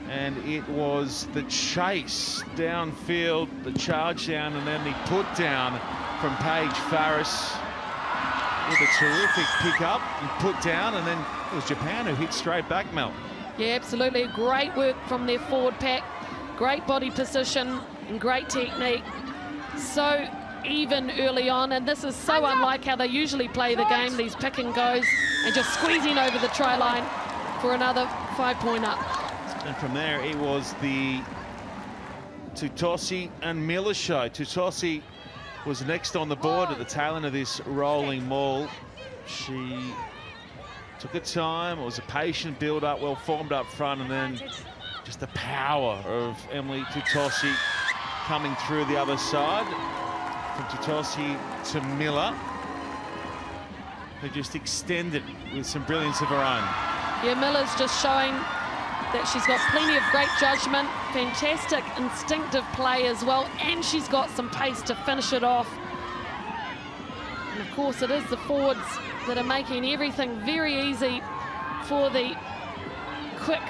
And it was the chase downfield, the charge down, and then the put down from Paige Farris with a terrific pick up and put down, and then it was Japan who hit straight back, Mel. Yeah, absolutely. Great work from their forward pack. Great body position and great technique. So even early on, and this is so unlike how they usually play the game, these pick and goes, and just squeezing over the try line for another 5-point up. And from there, it was the Tutosi and Miller show. Tutosi was next on the board at the tail end of this rolling maul. She took her time. It was a patient build-up, well formed up front, and then just the power of Emily Tutosi coming through the other side. From Tutosi to Miller, who just extended with some brilliance of her own. Yeah, Miller's just showing that she's got plenty of great judgment, fantastic instinctive play as well, and she's got some pace to finish it off. And of course it is the forwards that are making everything very easy for the quick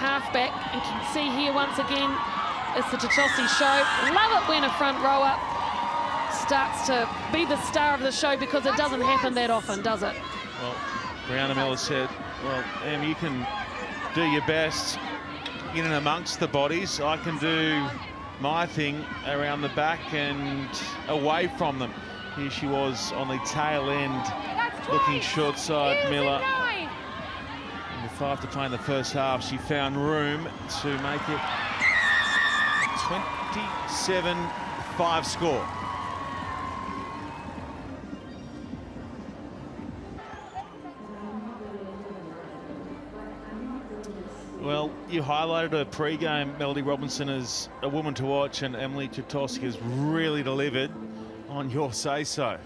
halfback. And you can see here once again, it's the Tutosi show. Love it when a front rower starts to be the star of the show, because it doesn't happen that often, does it? Well, Brianna Miller said, well, Em, you can do your best in and amongst the bodies. I can do my thing around the back and away from them. Here she was on the tail end, looking short side, Miller. And with 5 to play in the first half, she found room to make it 27-5 score. Well, you highlighted her pre-game, Melody Robinson, as a woman to watch, and Emily Tutosi has really delivered on your say-so.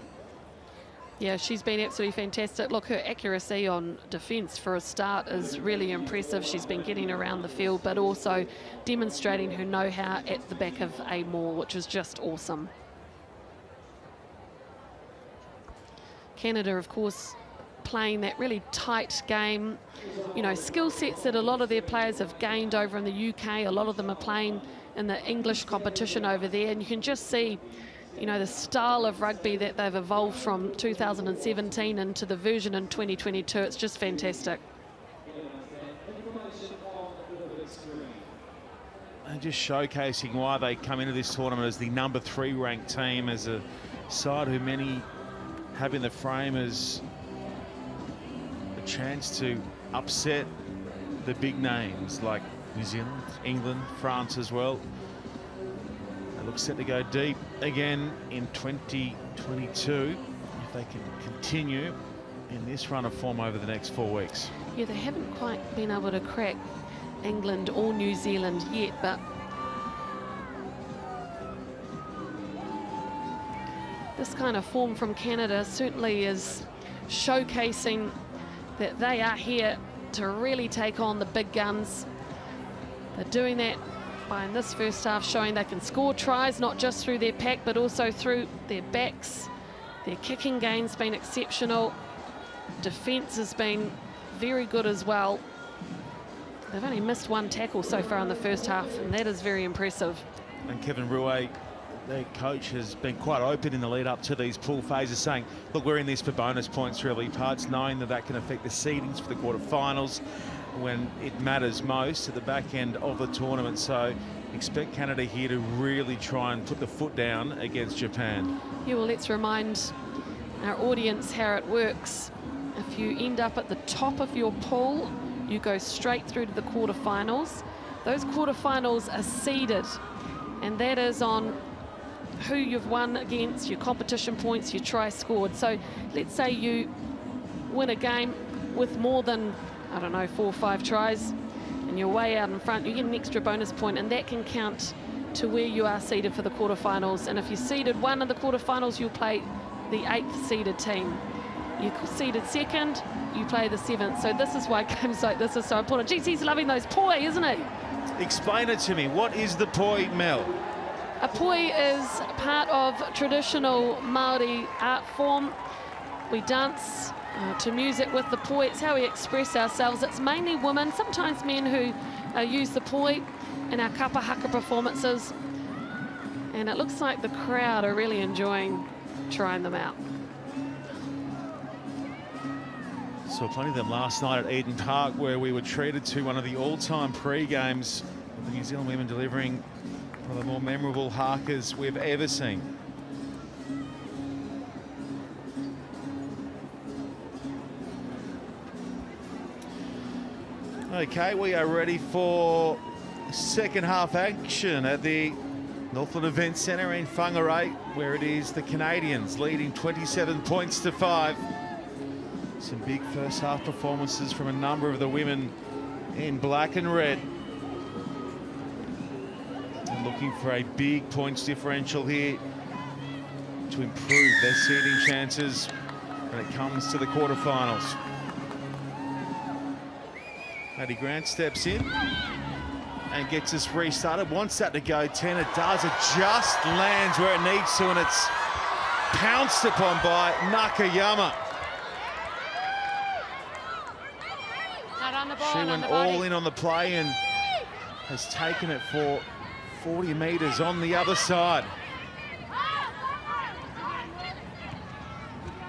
Yeah, she's been absolutely fantastic. Look, her accuracy on defence for a start is really impressive. She's been getting around the field, but also demonstrating her know-how at the back of a maul, which is just awesome. Canada, of course, playing that really tight game, you know, skill sets that a lot of their players have gained over in the UK. A lot of them are playing in the English competition over there, and you can just see, you know, the style of rugby that they've evolved from 2017 into the version in 2022. It's just fantastic. And just showcasing why they come into this tournament as the number 3 ranked team, as a side who many have in the frame as a chance to upset the big names like New Zealand, England, France as well. They look set to go deep again in 2022 if they can continue in this run of form over the next 4 weeks. Yeah, they haven't quite been able to crack England or New Zealand yet, but this kind of form from Canada certainly is showcasing that they are here to really take on the big guns. They're doing that by, in this first half, showing they can score tries, not just through their pack, but also through their backs. Their kicking game's been exceptional. Defence has been very good as well. They've only missed 1 tackle so far in the first half, and that is very impressive. And Kevin Rouet, their coach, has been quite open in the lead up to these pool phases, saying, look, we're in this for bonus points really, parts, knowing that that can affect the seedings for the quarterfinals when it matters most at the back end of the tournament. So expect Canada here to really try and put the foot down against Japan. Yeah, well, let's remind our audience how it works. If you end up at the top of your pool, you go straight through to the quarterfinals. Those quarterfinals are seeded, and that is on who you've won against, your competition points, your try scored. So let's say you win a game with more than, I don't know, 4 or 5 tries, and you're way out in front, you get an extra bonus point, and that can count to where you are seeded for the quarterfinals. And if you're seeded 1 in the quarterfinals, you'll play the 8th seeded team. You're seeded 2nd, you play the 7th. So this is why games like this are so important. Geez, he's loving those poi, isn't he? Explain it to me. What is the poi, Mel? A poi is part of traditional Māori art form. We dance to music with the poi. It's how we express ourselves. It's mainly women, sometimes men who use the poi in our kapa haka performances. And it looks like the crowd are really enjoying trying them out. Saw plenty of them last night at Eden Park, where we were treated to one of the all-time pre-games with the New Zealand women delivering one of the more memorable hakas we've ever seen. Okay, we are ready for second half action at the Northland Event Centre in Whangarei, where it is the Canadians leading 27 points to 5. Some big first half performances from a number of the women in black and red. And looking for a big points differential here to improve their seeding chances when it comes to the quarterfinals. Maddie Grant steps in and gets us restarted. Wants that to go 10. It does. It just lands where it needs to, and it's pounced upon by Nakayama. She went all in on the play and has taken it for 40 metres on the other side.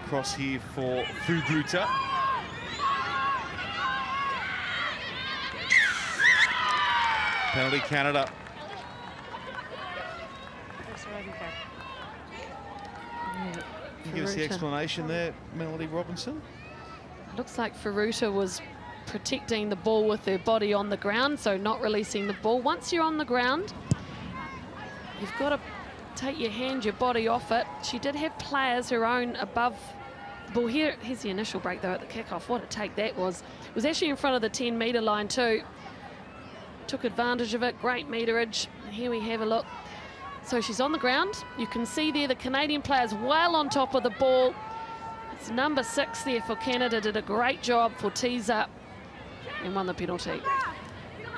Cross here for Fuguta. Penalty Canada. Can you give us the explanation there, Melody Robinson? Looks like Furuta was protecting the ball with her body on the ground, so not releasing the ball. Once you're on the ground, you've got to take your hand, your body off it. She did have players her own above the ball. Here's the initial break, though, at the kickoff. What a take that was. It was actually in front of the 10-metre line, too. Took advantage of it, great meterage. Here we have a look. So she's on the ground. You can see there the Canadian players well on top of the ball. It's number 6 there for Canada. Did a great job for tease up and won the penalty.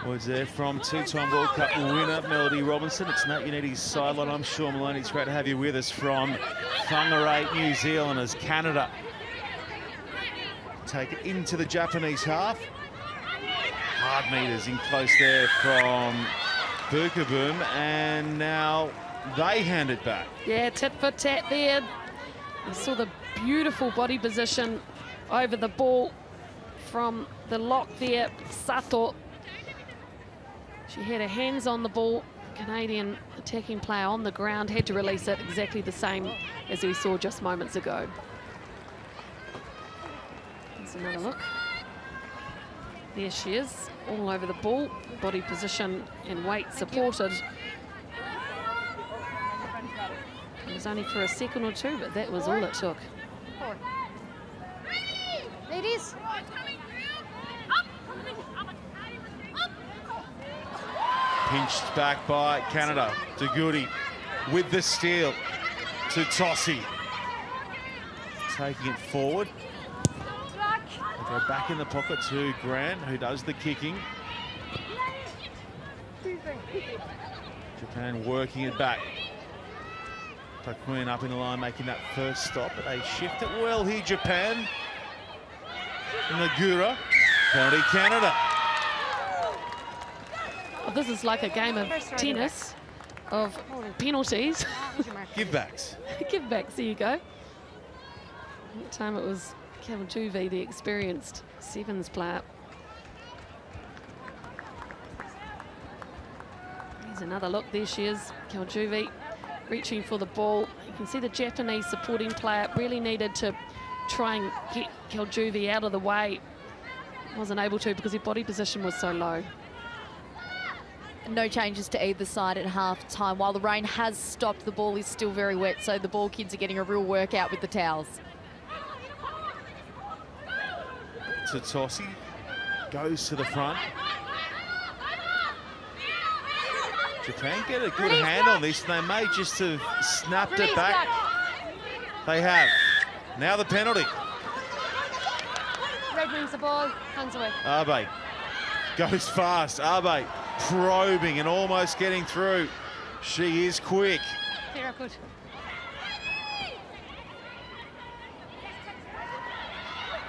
Words there from two-time World Cup winner Melody Robinson. It's Nat Uniti's sideline. I'm Sean Maloney. It's great to have you with us from Whangarei, New Zealand, as Canada take it into the Japanese half. Hard meters in close there from Bukaboom, and now they hand it back. Yeah, tit for tat there. You saw the beautiful body position over the ball from the lock there, Sato. She had her hands on the ball. Canadian attacking player on the ground had to release it exactly the same as we saw just moments ago. Here's another look. There she is, all over the ball, body position and weight supported. It was only for a second or two, but that was all it took. Ladies. Pinched back by Canada. Dugudi with the steal to Tossi. Taking it forward. They go back in the pocket to Grant, who does the kicking. Japan working it back. Takuyan up in the line, making that first stop, but they shift it well here, Japan. Nagura, penalty Canada. Well, this is like a game of tennis, of penalties. Give-backs. Give-backs, there you go. That time it was Kaljuvi, the experienced sevens player. Here's another look, there she is, Kaljuvi reaching for the ball. You can see the Japanese supporting player really needed to try and get Kaljuvi out of the way. Wasn't able to because her body position was so low. No changes to either side at half time. While the rain has stopped, the ball is still very wet, so the ball kids are getting a real workout with the towels. Tossi goes to the front. Japan get a good hand on this. They may just have snapped it back. They have. Now the penalty. Red wins the ball, hands away. Abe goes fast. Abe probing and almost getting through. She is quick. Clear, good.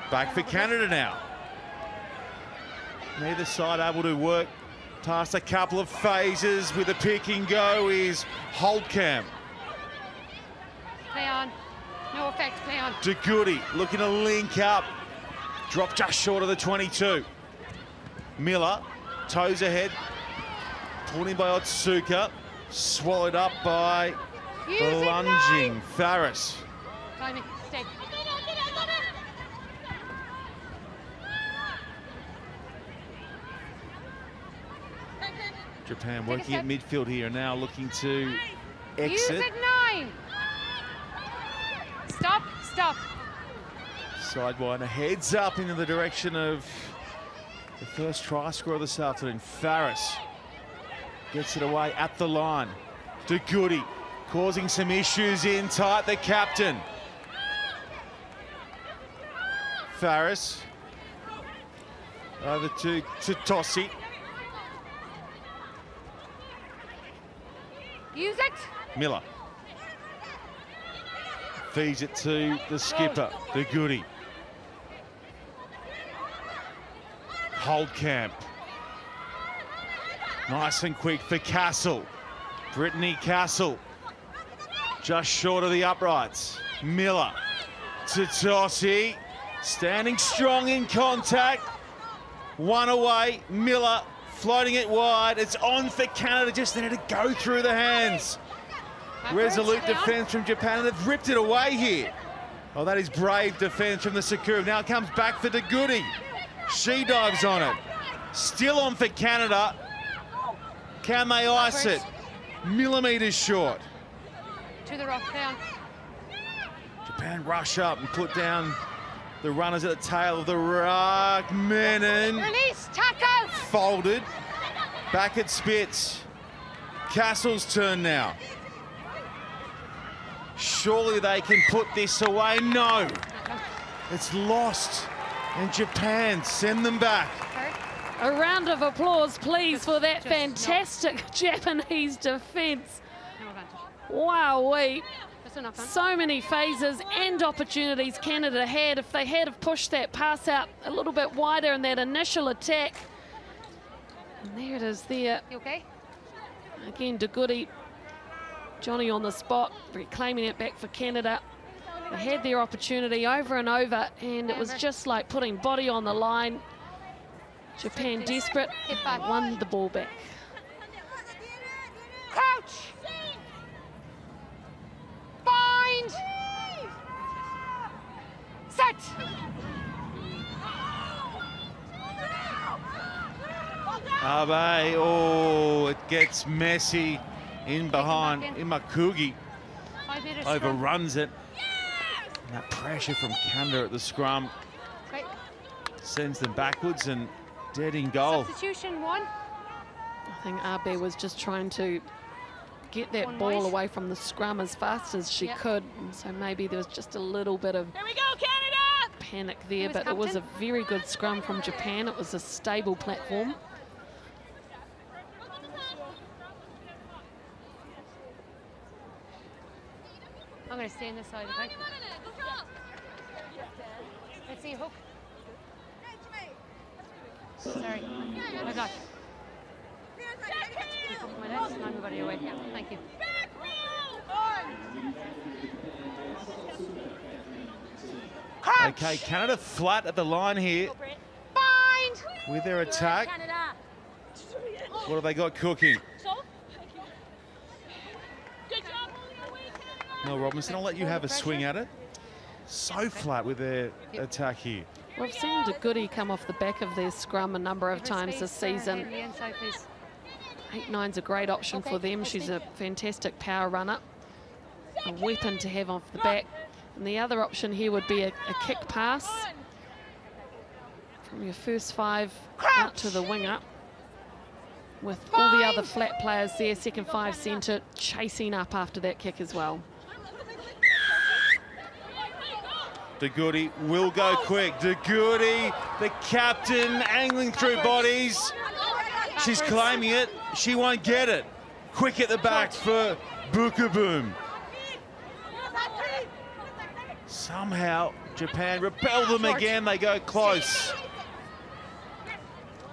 Back for Canada now. Neither side able to work past a couple of phases with a pick and go is Holdcamp. Play on. No effect, play on. De Goody looking to link up. Drop just short of the 22. Miller, toes ahead. Pulled in by Otsuka. Swallowed up by the lunging Farris. Timing, stay. Japan working at midfield here, now looking to exit. Use it, 9. Stop, stop. Sidewinder heads up into the direction of the first try scorer this afternoon. Farris gets it away at the line. De Goody causing some issues in tight, the captain. Farris over to Tossi. Use it. Miller feeds it to the skipper, De Goody. Holdcamp. Nice and quick for Castle. Brittany Castle. Just short of the uprights. Miller to Tossi. Standing strong in contact. One away. Miller floating it wide. It's on for Canada. Just needed to go through the hands. Resolute defence from Japan, and they've ripped it away here. Oh, that is brave defence from the Sakura. Now it comes back for De Goody. She dives on it. Still on for Canada. Can they ice it? Millimetres short. To the rock, down. Japan rush up and put down the runners at the tail of the ruck. Menon. Release, tackle. Folded. Back at Spitz. Castle's turn now. Surely they can put this away. No. It's lost. And Japan send them back. A round of applause, please, for that fantastic Japanese defence. No advantage. Wowee. Just a knock on. So many phases and opportunities Canada had. If they had have pushed that pass out a little bit wider in that initial attack. And there it is there. You okay? Again, De Goody, Johnny on the spot, reclaiming it back for Canada. They had their opportunity over and over, and it was just like putting body on the line. Japan desperate, won the ball back. Crouch! Bind! Set! Abe, oh, it gets messy in behind. Imakugi overruns it. And that pressure from Canada at the scrum sends them backwards and dead in goal. Substitution 1. I think Abe was just trying to get that ball away from the scrum as fast as she could. And so maybe there was just a little bit of panic there, but it was a very good scrum from Japan. It was a stable platform. I'm going to stay on this side, okay? Let's see a hook. Sorry. Oh my God. Keep up my legs, not everybody away. Yeah, thank you. Okay, Canada flat at the line here Bind! with their attack. What have they got cooking? Mel Robinson, I'll let you have a swing at it. So flat with their attack here. We've seen De Goody come off the back of their scrum a number of times this season. 8-9's a great option for them. She's a fantastic power runner, a weapon to have off the back. And the other option here would be a kick pass from your first 5 out to the winger, with all the other flat players there, second 5 centre, chasing up after that kick as well. De Goody will go quick. De Goody, the captain, angling through bodies. She's claiming it. She won't get it. Quick at the back for Bukaboom. Somehow, Japan repel them again. They go close.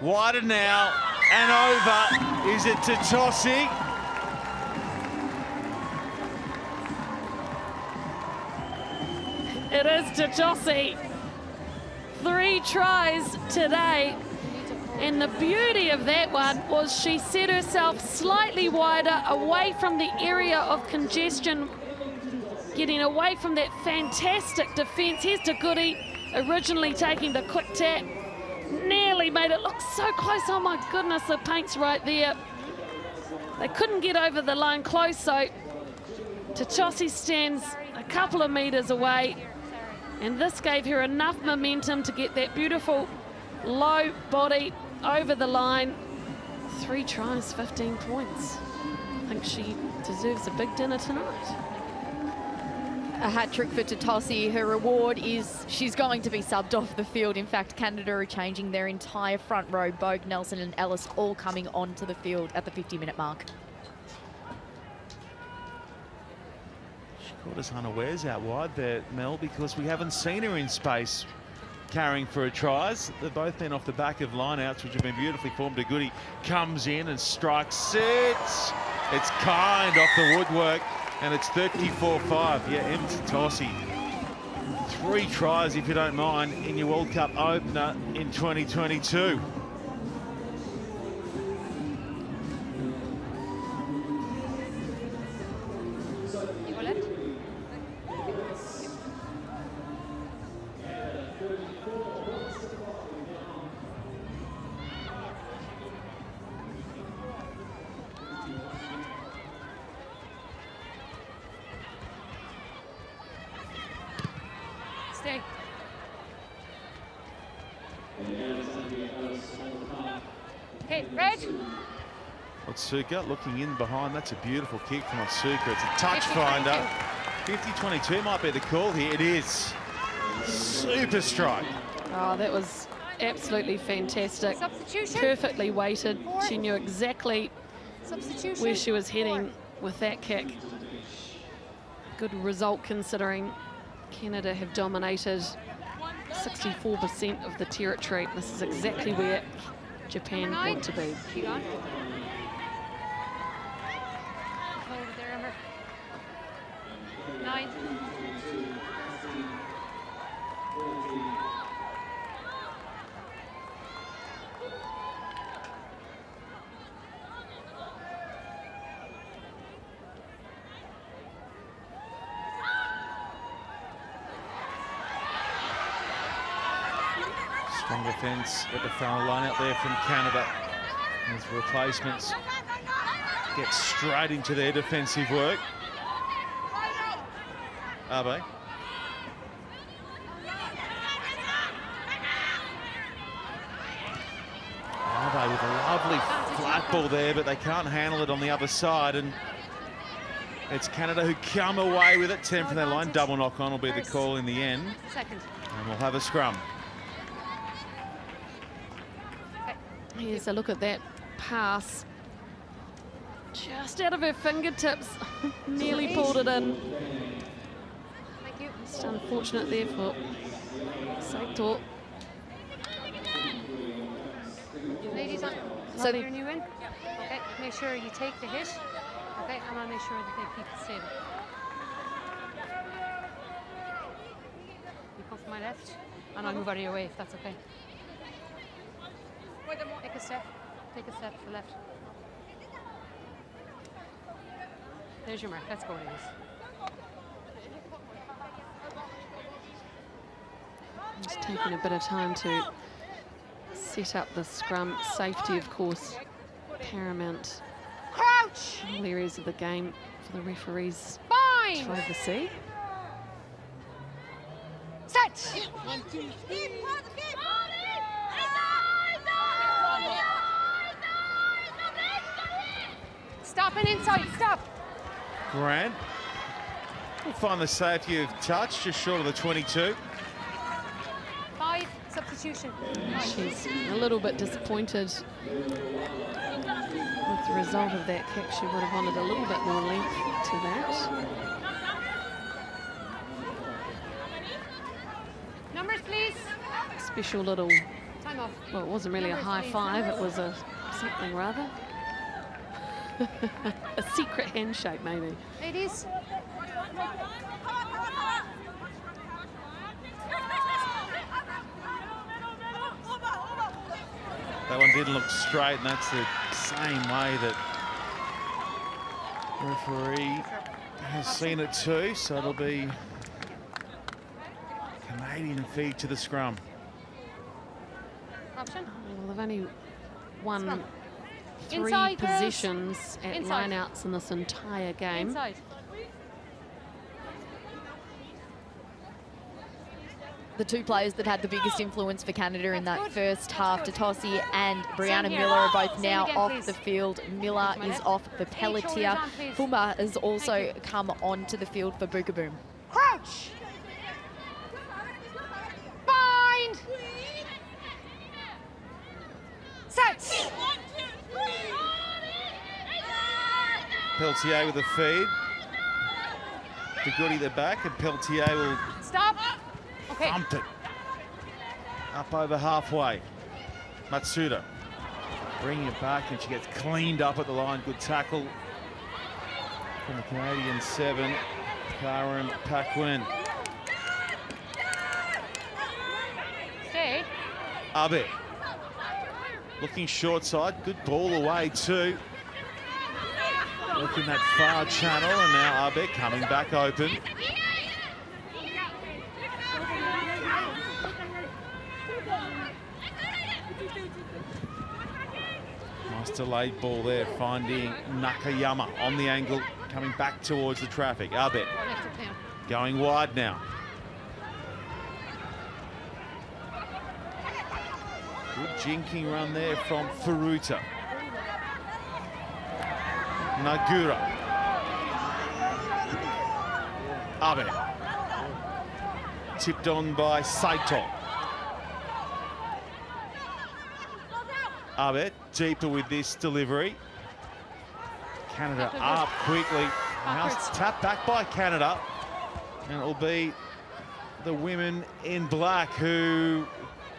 Wider now and over. Is it Totosi? It is Totosi. 3 tries today. And the beauty of that one was she set herself slightly wider, away from the area of congestion, getting away from that fantastic defence. Here's De Goody, originally taking the quick tap. Nearly made it look so close. Oh my goodness, the paint's right there. They couldn't get over the line close, so Totosi stands a couple of metres away. And this gave her enough momentum to get that beautiful low body over the line. 3 tries, 15 points. I think she deserves a big dinner tonight. A hat-trick for Totosi. Her reward is she's going to be subbed off the field. In fact, Canada are changing their entire front row. Bogue, Nelson and Ellis all coming onto the field at the 50-minute mark. She caught us unawares out wide there, Mel, because we haven't seen her in space carrying for her tries. They've both been off the back of lineouts, which have been beautifully formed. De Goody comes in and strikes it. It's kind off the woodwork, and it's 34-5. Yeah, Em Totosi. 3 tries, if you don't mind, in your World Cup opener in 2022. Stay. Okay, Reg. Otsuka looking in behind. That's a beautiful kick from Otsuka. It's a touch finder. 50-22 might be the call here. It is. Super strike. Oh, that was absolutely fantastic. Substitution. Perfectly weighted. She knew exactly Substitution. where she was heading with that kick. Good result considering Canada have dominated 64% of the territory. This is exactly where Japan want to be. Keep on. Hold it there, Emma. 9. Strong defence at the foul line out there from Canada. As replacements get straight into their defensive work. Abe. Abe with a lovely flat ball there, but they can't handle it on the other side. And it's Canada who come away with it. 10 from their line. Double knock on will be the call in the end. Second. And we'll have a scrum. Here's a look at that pass. Just out of her fingertips. Nearly pulled it in. Thank you. Just unfortunate there for Saito. Ladies, I'm So so you in. Okay, make sure you take the hit. Okay, and I'll make sure that they keep it stable. You come from my left, and I'll move out of your way if that's okay. Take a step. Take a step to the left. There's your mark. Let's go, ladies. Just taking a bit of time to set up the scrum. Safety, of course, paramount. Crouch! In all areas of the game for the referees Fine! to oversee. Set! Stop and inside. Stop. Grant will find the safety of touch just short of the 22. Substitution. She's a little bit disappointed with the result of that kick. She would have wanted a little bit more length to that. Numbers, please. Special little, Time off. well, it wasn't really a high five, it was a something rather. A secret handshake, maybe. Ladies. That one didn't look straight, and that's the same way that the referee has seen it too, so it'll be Canadian feed to the scrum. Option. Well, they've only won Scrum. 3 Inside, girls. positions at Inside. lineouts in this entire game. Inside. The two players that had the biggest influence for Canada in that That's good. first half, Tatossi and Brianna here. Miller, are both Same now again, off please. the field. Miller is off the shoulders Pelletier. on, please. Fumba has also Thank you. come onto the field for Bookaboom. Crouch. Bind. Set. Peltier with a feed. De Goody the back, and Peltier will Stop. Okay. thump it. Up over halfway. Matsuda bringing it back, and she gets cleaned up at the line. Good tackle from the Canadian 7, Karen Paquin. Stay. Abed looking short side, good ball away too. Looking that far channel, and now Abed coming back open. Nice delayed ball there, finding Nakayama on the angle, coming back towards the traffic. Abed going wide now. Good jinking run there from Furuta. Nagura. Abe. Tipped on by Saito. Abe deeper with this delivery. Canada up quickly. Now tapped back by Canada. And it'll be the women in black who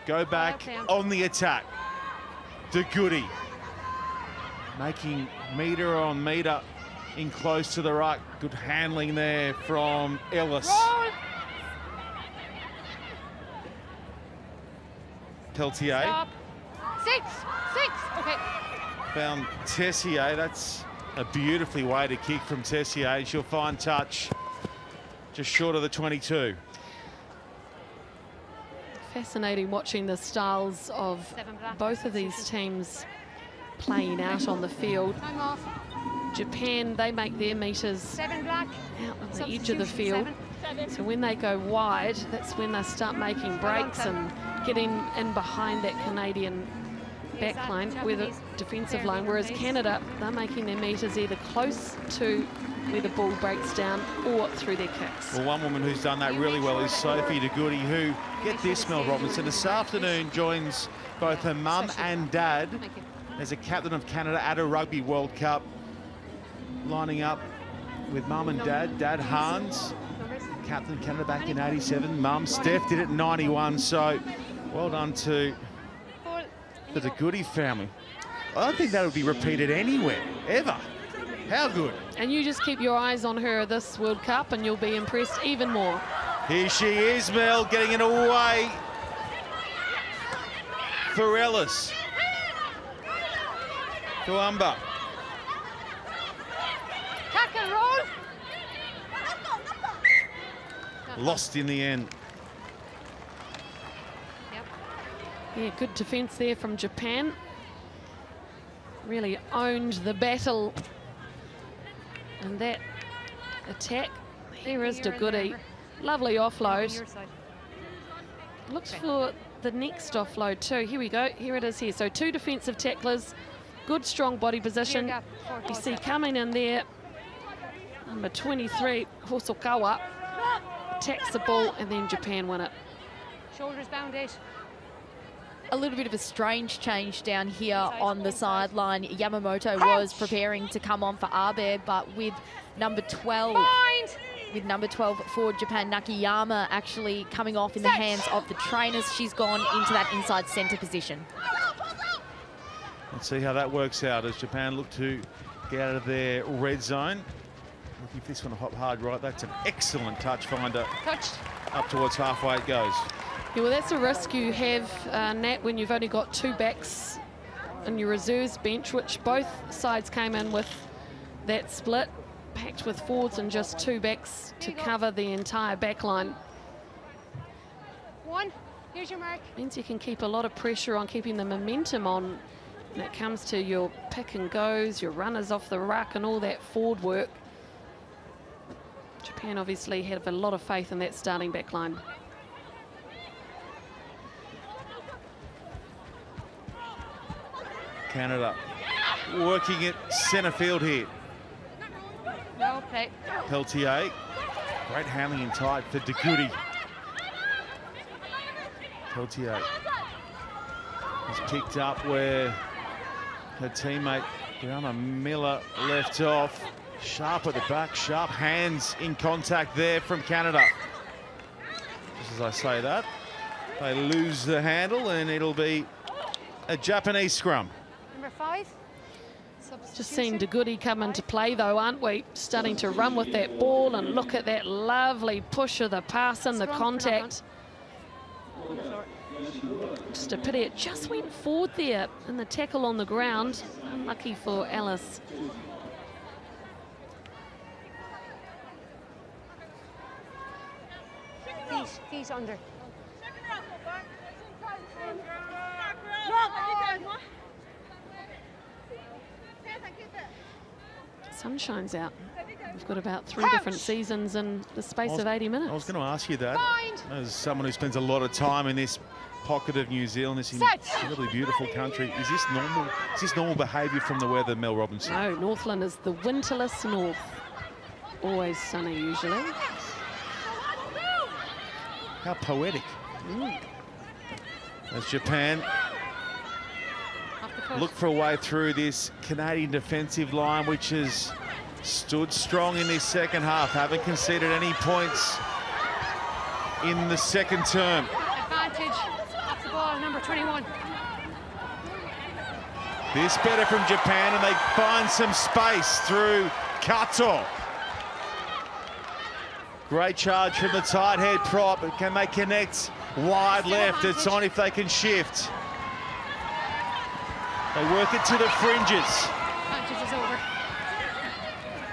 go back on the attack. De Goody making metre on metre in close to the right. Good handling there from Ellis. Peltier. Stop. 6. Okay. Found Tessier. That's a beautifully weighted kick from Tessier. She'll find touch just short of the 22. Fascinating watching the styles of both of these teams playing out on the field. Time off. Japan, they make their metres 7 black. out on the edge of the field. So when they go wide, that's when they start making breaks and getting in behind that Canadian backline, where the defensive line, whereas Canada, they're making their metres either close to where the ball breaks down or through their kicks. Well, one woman who's done that really well is Sophie De Goody, who, get this, Mel Robinson, this afternoon joins both her mum and dad as a captain of Canada at a Rugby World Cup, lining up with mum and dad. Dad Hans, captain of Canada back in 87. Mum Steph did it in 91, so well done to the De Goody family. I don't think that would be repeated anywhere, ever. How good. And you just keep your eyes on her this World Cup and you'll be impressed even more. Here she is, Mel, getting it away for Ellis. Tuamba. Tackle, roll. Lost in the end. Yeah, good defence there from Japan. Really owned the battle. And that attack, there is De Goody. Lovely offload. Looks for the next offload too. Here we go, here it is here. So 2 defensive tacklers, good strong body position. You see coming in there, number 23, Hosokawa, attacks the ball and then Japan win it. Shoulders bound 8. a little bit of a strange change down here on the sideline. Yamamoto was preparing to come on for Abe, but with number 12, for Japan, Nakayama, actually coming off in the hands of the trainers, she's gone into that inside centre position. Let's see how that works out as Japan look to get out of their red zone. Looking for this one to hop hard right. That's an excellent touch finder. Touched. Up towards halfway it goes. Yeah, well, that's a risk you have, Nat, when you've only got 2 backs in your reserves bench, which both sides came in with that split, packed with forwards and just 2 backs to cover the entire back line. 1. Here's your mark. Means you can keep a lot of pressure on keeping the momentum on when it comes to your pick and goes, your runners off the ruck and all that forward work. Japan obviously have a lot of faith in that starting back line. Canada working at centre field here. No play. Peltier, great handling in tight for De Goody. Peltier has picked up where her teammate Brianna Miller left off. Sharp at the back, sharp hands in contact there from Canada. Just as I say that, they lose the handle and it'll be a Japanese scrum. Number 5. Just seeing De Goody come into play though, aren't we? Starting to run with that ball and look at that lovely push of the pass and the contact. Just a pity it just went forward there in the tackle on the ground. Unlucky for Alice. These under. Sun shines out. We've got about 3 different seasons in the space of 80 minutes. I was going to ask you that. As someone who spends a lot of time in this pocket of New Zealand, this incredibly beautiful country, is this normal? Is this normal behaviour from the weather, Mel Robinson? No, Northland is the winterless north. Always sunny usually. How poetic. As Japan look for a way through this Canadian defensive line, which has stood strong in this second half, haven't conceded any points in the second term. Advantage. Off the ball, number 21. This better from Japan, and they find some space through Kato. Great charge from the tight head prop. Can they connect wide left? It's on if they can shift. They work it to the fringes. Advantage is over.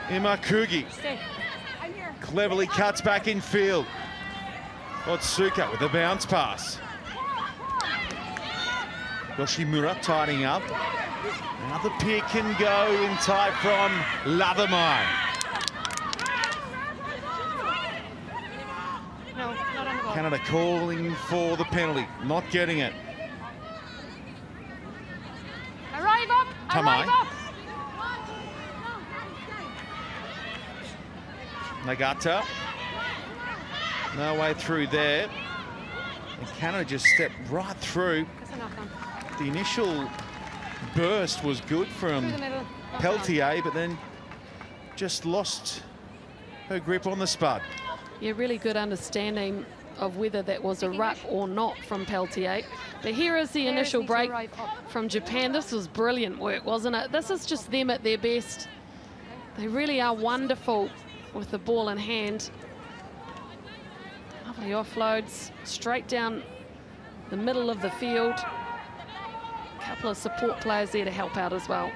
Imakugi Stay. I'm here. cleverly cuts back in field. Otsuka with a bounce pass. Yoshimura tidying up. Now the pick can go in tight from Lathamai. No, not on the ball. Canada calling for the penalty, not getting it. Arrive up! Tamai. Arrive up! Nagata. No way through there. And Canada just stepped right through. That's a knock on. The initial burst was good from Through the middle. Knock on. Peltier, but then just lost her grip on the spud. Yeah, really good understanding of whether that was a ruck or not from Peltier. But here is the initial break from Japan. This was brilliant work, wasn't it? This is just them at their best. They really are wonderful with the ball in hand. Lovely offloads, straight down the middle of the field. A couple of support players there to help out as well.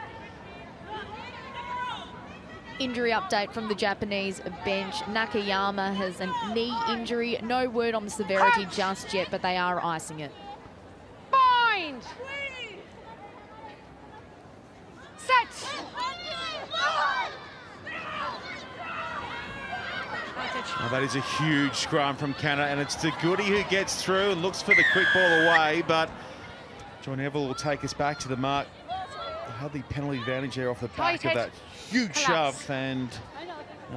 Injury update from the Japanese bench. Nakayama has a knee injury. No word on the severity just yet, but they are icing it. Bind! Set! Oh, that is a huge scrum from Canada, and it's De Goody who gets through and looks for the quick ball away, but John Neville will take us back to the mark. They had the penalty advantage there off the back of that huge shove, and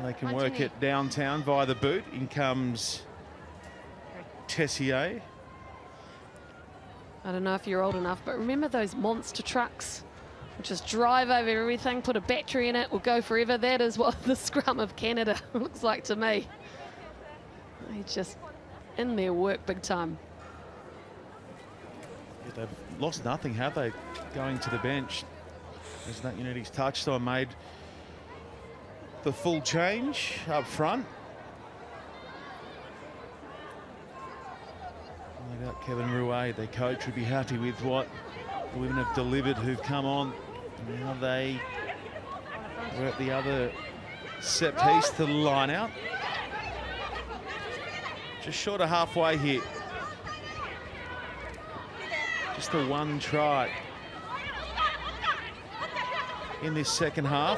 they can work it downtown via the boot. In comes Tessier. I don't know if you're old enough, but remember those monster trucks? Just drive over everything, put a battery in it, will go forever. That is what the scrum of Canada looks like to me. They're just in their work big time. Yeah, they've lost nothing, have they? Going to the bench, as Nat Unity's touched on, made the full change up front. No doubt Kevin Rouet, their coach, would be happy with what the women have delivered who've come on. Now they work the other set piece to the line out. Just short of halfway here. Just the one try in this second half.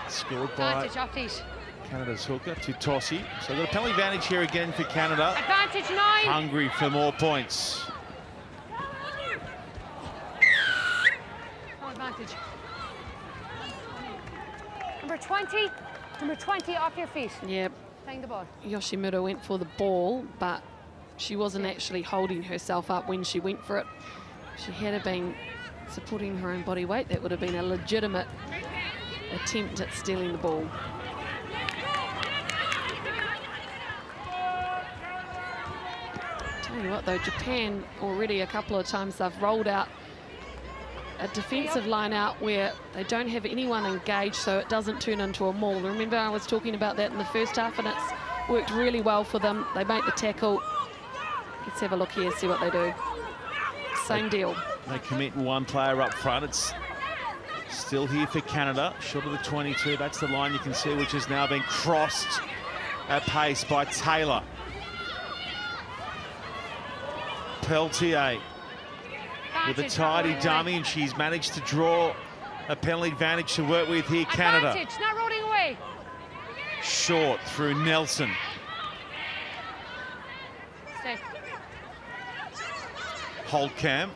Scored by Advantage, Canada's hooker, Tutossi. So they've got a penalty advantage here again for Canada. Advantage 9. Hungry for more points. No advantage. Number 20 off your feet. Yeah, Playing the ball. Yoshimura went for the ball, but she wasn't actually holding herself up when she went for it. If she had been supporting her own body weight, that would have been a legitimate attempt at stealing the ball. Tell you what though, Japan already a couple of times they've rolled out a defensive line out where they don't have anyone engaged, so it doesn't turn into a maul. Remember, I was talking about that in the first half, and it's worked really well for them. They make the tackle. Let's have a look here, see what they do. Same deal. They commit one player up front. It's still here for Canada, short of the 22. That's the line you can see, which has now been crossed at pace by Taylor. Peltier with a tidy dummy, and she's managed to draw a penalty advantage to work with here, Canada. Advantage, not rolling away. Short through Nelson. Stay. Holtkamp.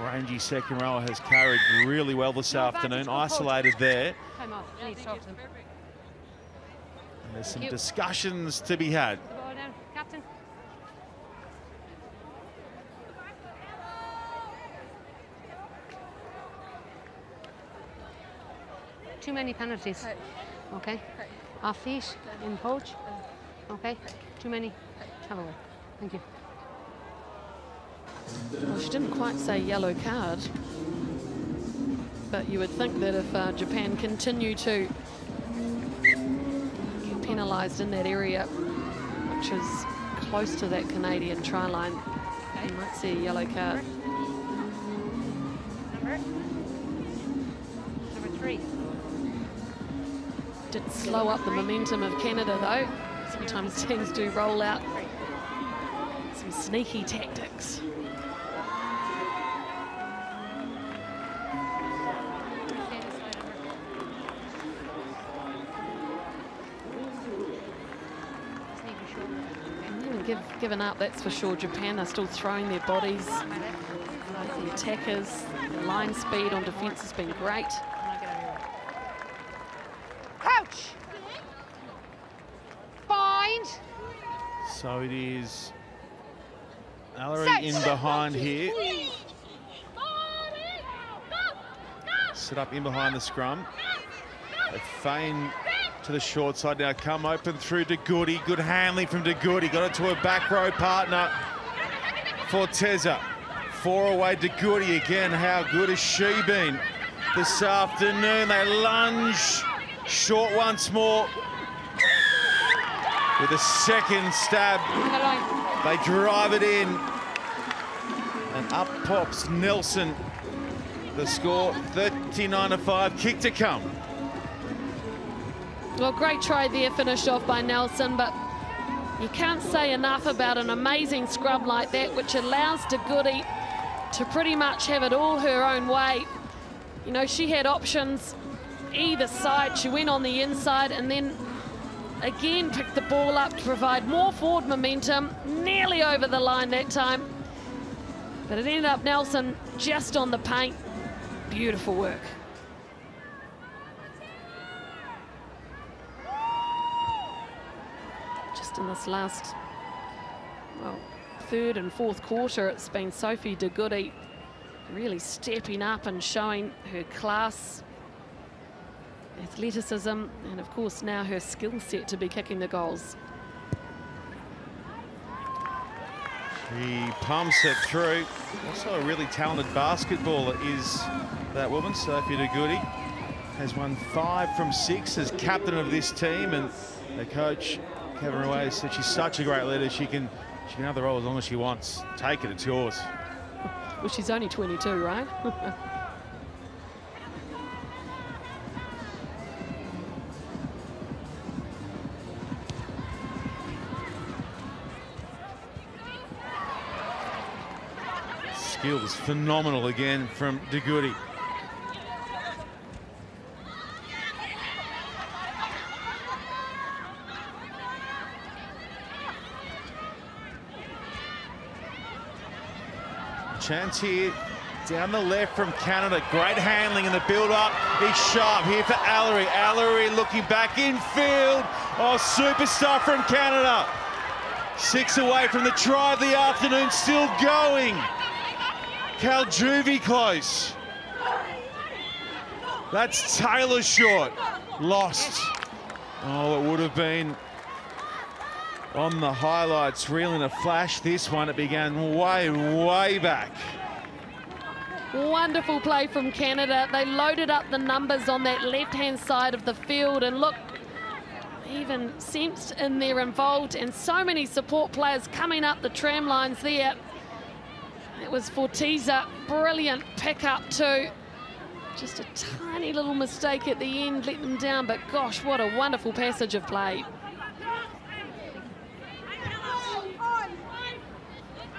Rangy second rower has carried really well this afternoon. Isolated there. Time off. I need to talk to them. And there's some discussions to be had. The ball down. Captain. Too many penalties. Okay. Off feet, in poach. Okay. Too many. Have a look. Thank you. Well, she didn't quite say yellow card, but you would think that if Japan continue to get penalised in that area, which is close to that Canadian try line, you might see a yellow card. Number 3. Did slow up the momentum of Canada, though. Sometimes teams do roll out some sneaky tactics. Given up, that's for sure. Japan are still throwing their bodies. The attackers, the line speed on defence has been great. Crouch. Bind. So it is Allery in behind here. Set up in behind the scrum. They feign to the short side now, come open through De Goody. Good handling from De Goody. Got it to her back row partner, Forteza. 4 away, De Goody again. How good has she been this afternoon? They lunge short once more. With a second stab, they drive it in. And up pops Nelson. The score 39-5, kick to come. Well, great try there, finished off by Nelson, but you can't say enough about an amazing scrum like that, which allows De Goody to pretty much have it all her own way. You know, she had options either side. She went on the inside and then again picked the ball up to provide more forward momentum, nearly over the line that time. But it ended up Nelson just on the paint. Beautiful work. Just in this last well, third and fourth quarter, it's been Sophie De Goede really stepping up and showing her class, athleticism, and of course now her skill set to be kicking the goals. She pumps it through. Also a really talented basketballer is that woman, Sophie De Goede. Has won 5 from 6 as captain of this team, and the coach, Kevin Ruiz, said she's such a great leader. She can have the role as long as she wants. Take it, it's yours. Well, she's only 22, right? Skills phenomenal again from De Goede. Chance here down the left from Canada. Great handling in the build-up. He's sharp here for Allery. Allery looking back in field. Oh, superstar from Canada. 6 away from the try of the afternoon, still going. Caljuvi close. That's Taylor short. Lost. Oh, it would have been on the highlights reel in a flash. This one, it began way back. Wonderful play from Canada. They loaded up the numbers on that left-hand side of the field, and look, even Semps in there involved, and so many support players coming up the tram lines there. It was Fortiza, brilliant pickup too. Just a tiny little mistake at the end, let them down, but gosh, what a wonderful passage of play.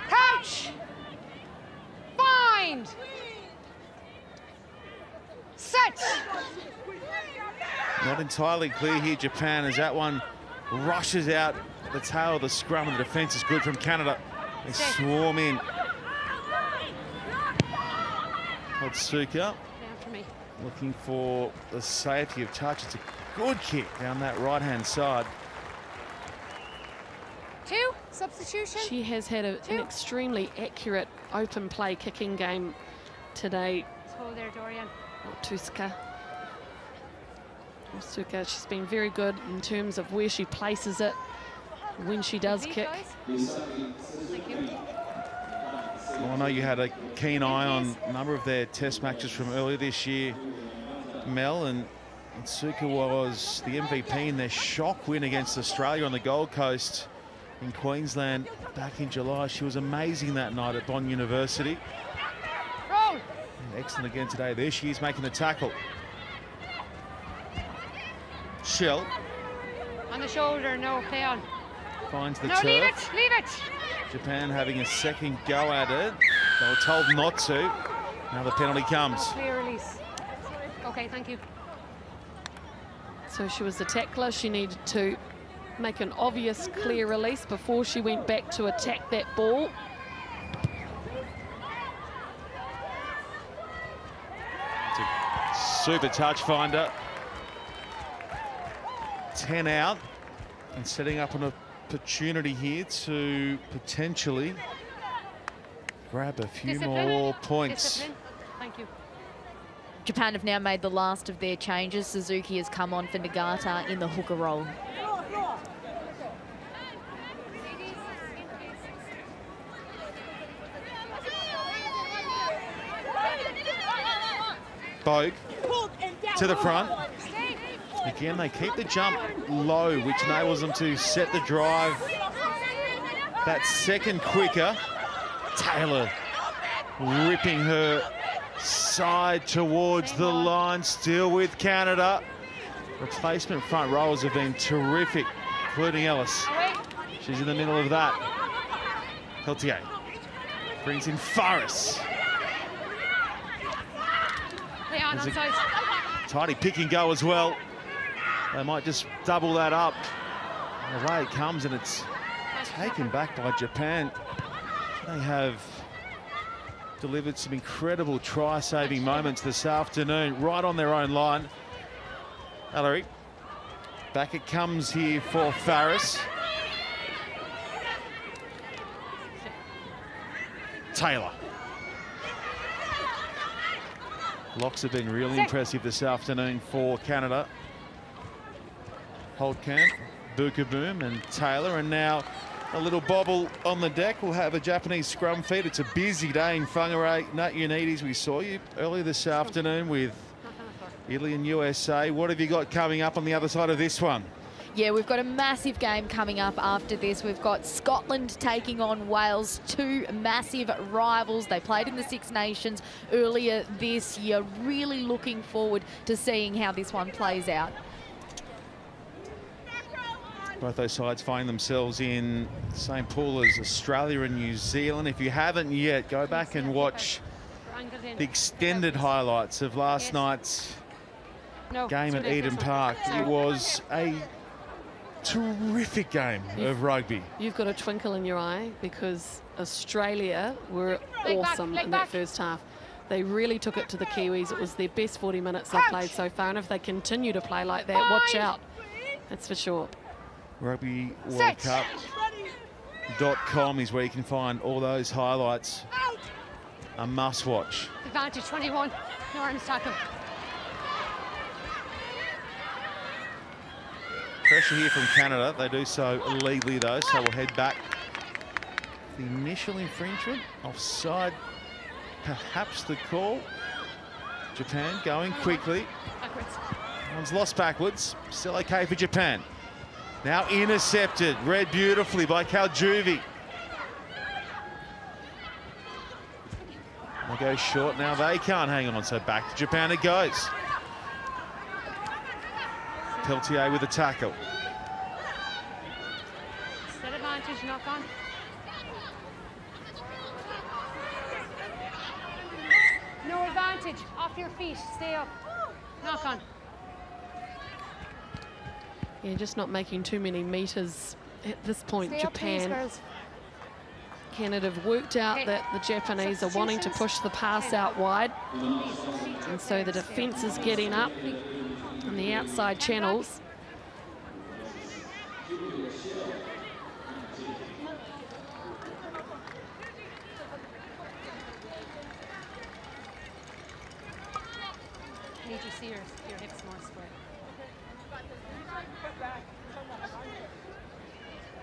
Coach! Find! Set! Not entirely clear here, Japan, as that one rushes out the tail of the scrum, and the defence is good from Canada. They swarm in. Otsuka looking for the safety of touch. It's a good kick down that right-hand side. 2, substitution. She has had an extremely accurate open play kicking game today. Hold there, Dorian. Otsuka, she's been very good in terms of where she places it when she does kick. Thank you. Well, I know you had a keen eye on a number of their test matches from earlier this year, Mel, and Otsuka was the MVP in their shock win against Australia on the Gold Coast in Queensland back in July. She was amazing that night at Bond University. Roll. And excellent again today. There she is making the tackle. Shell. On the shoulder, no, play on. Finds the No, turf. leave it. Japan having a second go at it. They were told not to. Now the penalty comes. Clear release. Okay, thank you. So she was the tackler. She needed to make an obvious clear release before she went back to attack that ball. It's a super touch finder. 10 out and setting up an opportunity here to potentially grab a few more points. Discipline. Thank you. Japan have now made the last of their changes. Suzuki has come on for Nagata in the hooker role. Bogue to the front. Again, they keep the jump low, which enables them to set the drive that second quicker. Taylor ripping her side towards the line, still with Canada. Replacement front rowers have been terrific, including Ellis. She's in the middle of that. Peltier brings in Faris. Play on side. Tidy pick and go as well. They might just double that up. And away it comes, and it's taken back by Japan. They have delivered some incredible try-saving moments this afternoon, right on their own line. Allery, back it comes here for Faris. Taylor. Locks have been really impressive this afternoon for Canada. Holtkamp, Bukaboom and Taylor, and now a little bobble on the deck. We'll have a Japanese scrum feed. It's a busy day in Whangarei. Nat Ioannidis, we saw you earlier this afternoon with Italy and USA. What have you got coming up on the other side of this one? Yeah, we've got a massive game coming up after this. We've got Scotland taking on Wales, two massive rivals. They played in the Six Nations earlier this year. Really looking forward to seeing how this one plays out. Both those sides find themselves in the same pool as Australia and New Zealand. If you haven't yet, go back and watch the extended highlights of last night's game at Eden Park. It was a terrific game of rugby. You've got a twinkle in your eye because Australia were awesome in that first half. They really took it to the Kiwis. It was their best 40 minutes they've played so far, and if they continue to play like that, watch out. That's for sure. RugbyWorldCup.com is where you can find all those highlights. A must watch. Advantage 21. No arms tackle. Pressure here from Canada. They do so illegally though, so we'll head back. The initial infringement, offside, perhaps the call. Japan going quickly. One's lost backwards. Still okay for Japan. Now intercepted, read beautifully by Kaljuvi. They go short, now they can't hang on, so back to Japan it goes. Peltier with a tackle. Set advantage, knock on. No advantage, off your feet, stay up. Knock on. Yeah, just not making too many metres at this point. Stay Japan. up, please, girls. Canada have worked out that the Japanese are wanting to push the pass out wide, and so the defence is getting up on the outside channels. Need you see your hips more square.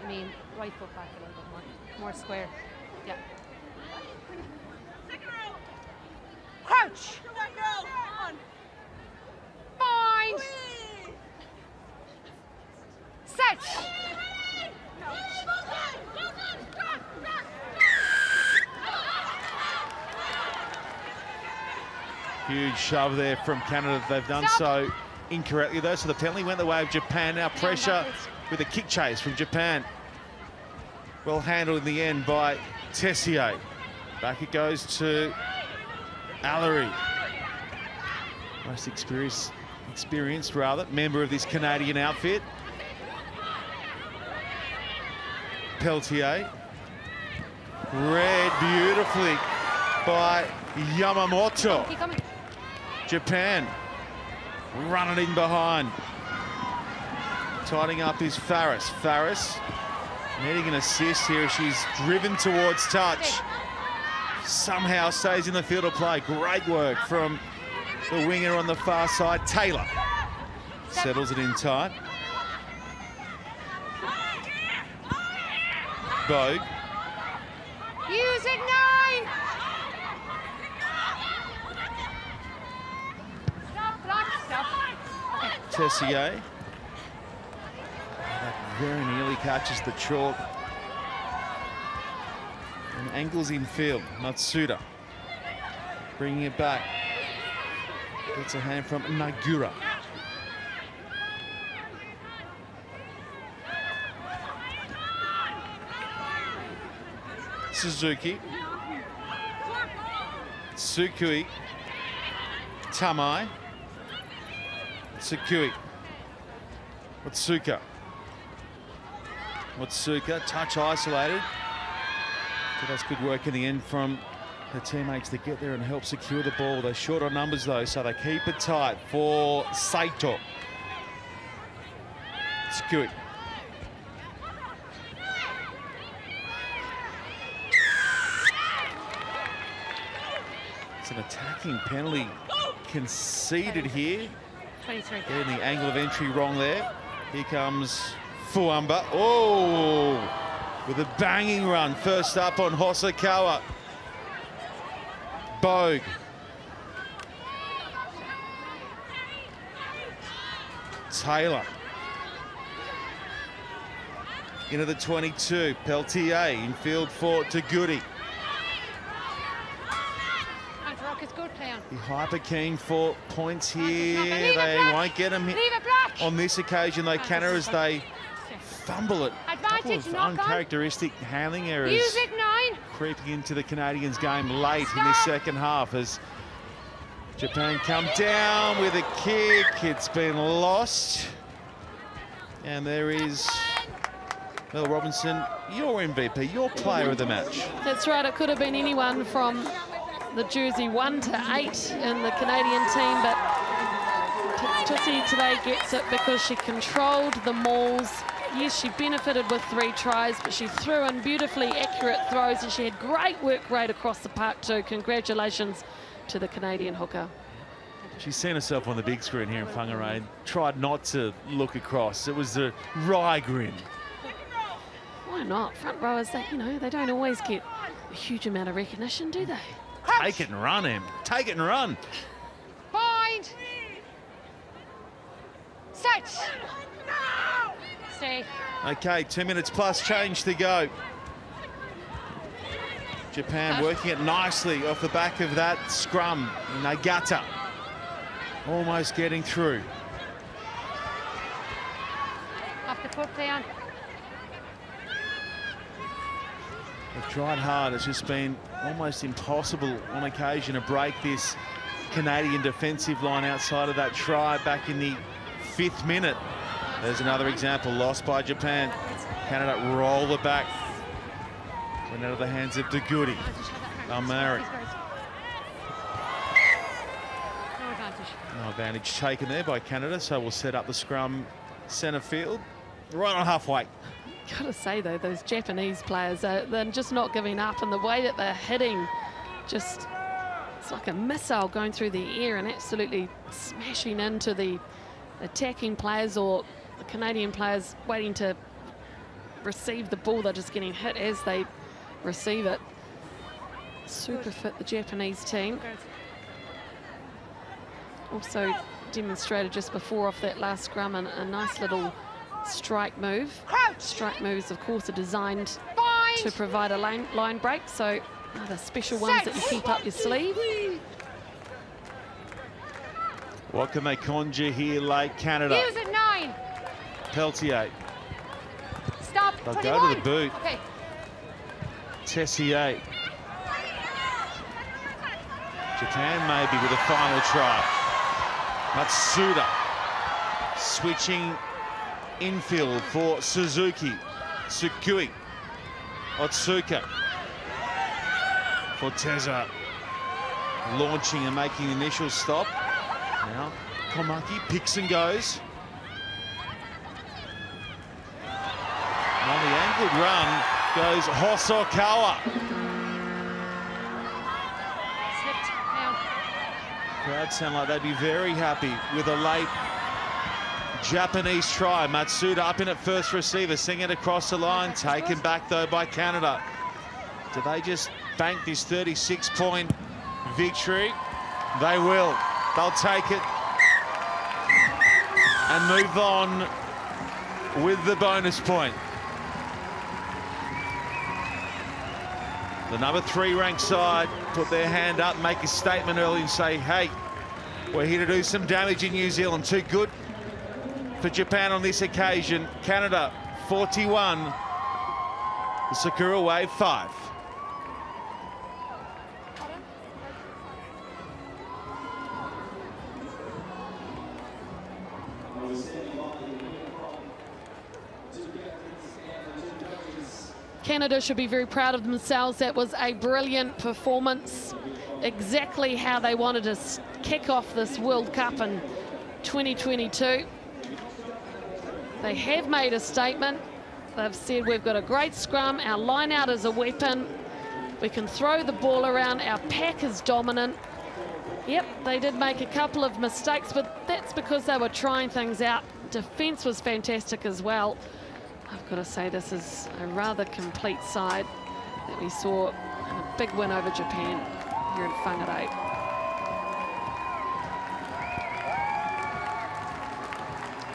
I mean, right foot back a little bit more square. Yeah. Crouch. Bind. Set. Huge shove there from Canada. They've done so incorrectly though, so the penalty went the way of Japan. Now pressure with a kick chase from Japan. Well handled in the end by Tessier. Back it goes to Allery. Most experienced member of this Canadian outfit. Peltier. Read beautifully by Yamamoto. Japan running in behind. Tidying up is Farris. Farris needing an assist here. She's driven towards touch. Somehow stays in the field of play. Great work from the winger on the far side, Taylor. Settles it in tight. Bogue. Use ignite. Stop. Tessier. That very nearly catches the chalk. And angles in field. Matsuda. Bringing it back. Gets a hand from Nagura. Suzuki. Tsukui. Tamai. Tsukui. Watsuka, touch isolated. So that's good work in the end from her teammates to get there and help secure the ball. They're short on numbers though, so they keep it tight for Saito. Tsukui. It's an attacking penalty conceded here. 23. Getting the angle of entry wrong there. Here comes Fuamba. Oh, with a banging run. First up on Hosokawa. Bogue. Taylor. Into the 22. Peltier in field for Taguti. Rock is good, play on. Be hyper keen for points here. Leave it They black. won't get them Leave it black. on this occasion, though. Canada, as they fumble it. A couple Advantage, of knock on. uncharacteristic handling errors Music 9. creeping into the Canadians' game late in this second half as Japan come down with a kick. It's been lost. And there is Mel Robinson, your MVP, your player of the match. That's right, it could have been anyone from the jersey 1 to 8 in the Canadian team, but Tootsie today gets it because she controlled the mauls. Yes, she benefited with 3 tries, but she threw in beautifully accurate throws and she had great work rate across the park too. Congratulations to the Canadian hooker. She's seen herself on the big screen here in Whangarei and tried not to look across. It was the wry grin. Why not? Front rowers, they don't always get a huge amount of recognition, do they? Take it and run, Em. Take it and run. Bind. Set. Stay. Okay, 2 minutes plus change to go. Japan working it nicely off the back of that scrum. Nagata almost getting through. Off the foot, play on. They've tried hard. It's just been almost impossible on occasion to break this Canadian defensive line outside of that try back in the 5th minute. There's another example lost by Japan. Canada roll it back. Went out of the hands of Taguti. Almari. No advantage. No advantage taken there by Canada, so we'll set up the scrum centre field right on halfway. Gotta say though, those Japanese players, they're just not giving up, and the way that they're hitting, it's like a missile going through the air and absolutely smashing into the attacking players or the Canadian players waiting to receive the ball. They're just getting hit as they receive it. Super fit, the Japanese team. Also demonstrated just before off that last scrum a nice little strike move. Strike moves, of course, are designed to provide a line break, so the special ones that you keep up your sleeve. What can they conjure here late, Canada? Use it 9. Peltier. Stop. They'll 21. go to the boot. Okay. Tessier. Japan maybe with a final try. Matsuda switching infield for Suzuki. Sukui. Otsuka. Forteza launching and making the initial stop. Now Komaki picks and goes. On the angled run goes Hosokawa. Slipped. Down. Crowd sound like they'd be very happy with a late Japanese try. Matsuda up in at first receiver, seeing it across the line. Taken back though by Canada. Do they just bank this 36-point victory? They will. They'll take it and move on with the bonus point. The number 3 ranked side put their hand up, make a statement early and say, hey, we're here to do some damage in New Zealand. Too good for Japan on this occasion. Canada 41, the Sakura Wave 5. Canada should be very proud of themselves. That was a brilliant performance. Exactly how they wanted to kick off this World Cup in 2022. They have made a statement. They've said we've got a great scrum. Our line out is a weapon. We can throw the ball around. Our pack is dominant. Yep, they did make a couple of mistakes, but that's because they were trying things out. Defence was fantastic as well. I've got to say this is a rather complete side that we saw in a big win over Japan here in Whangarei.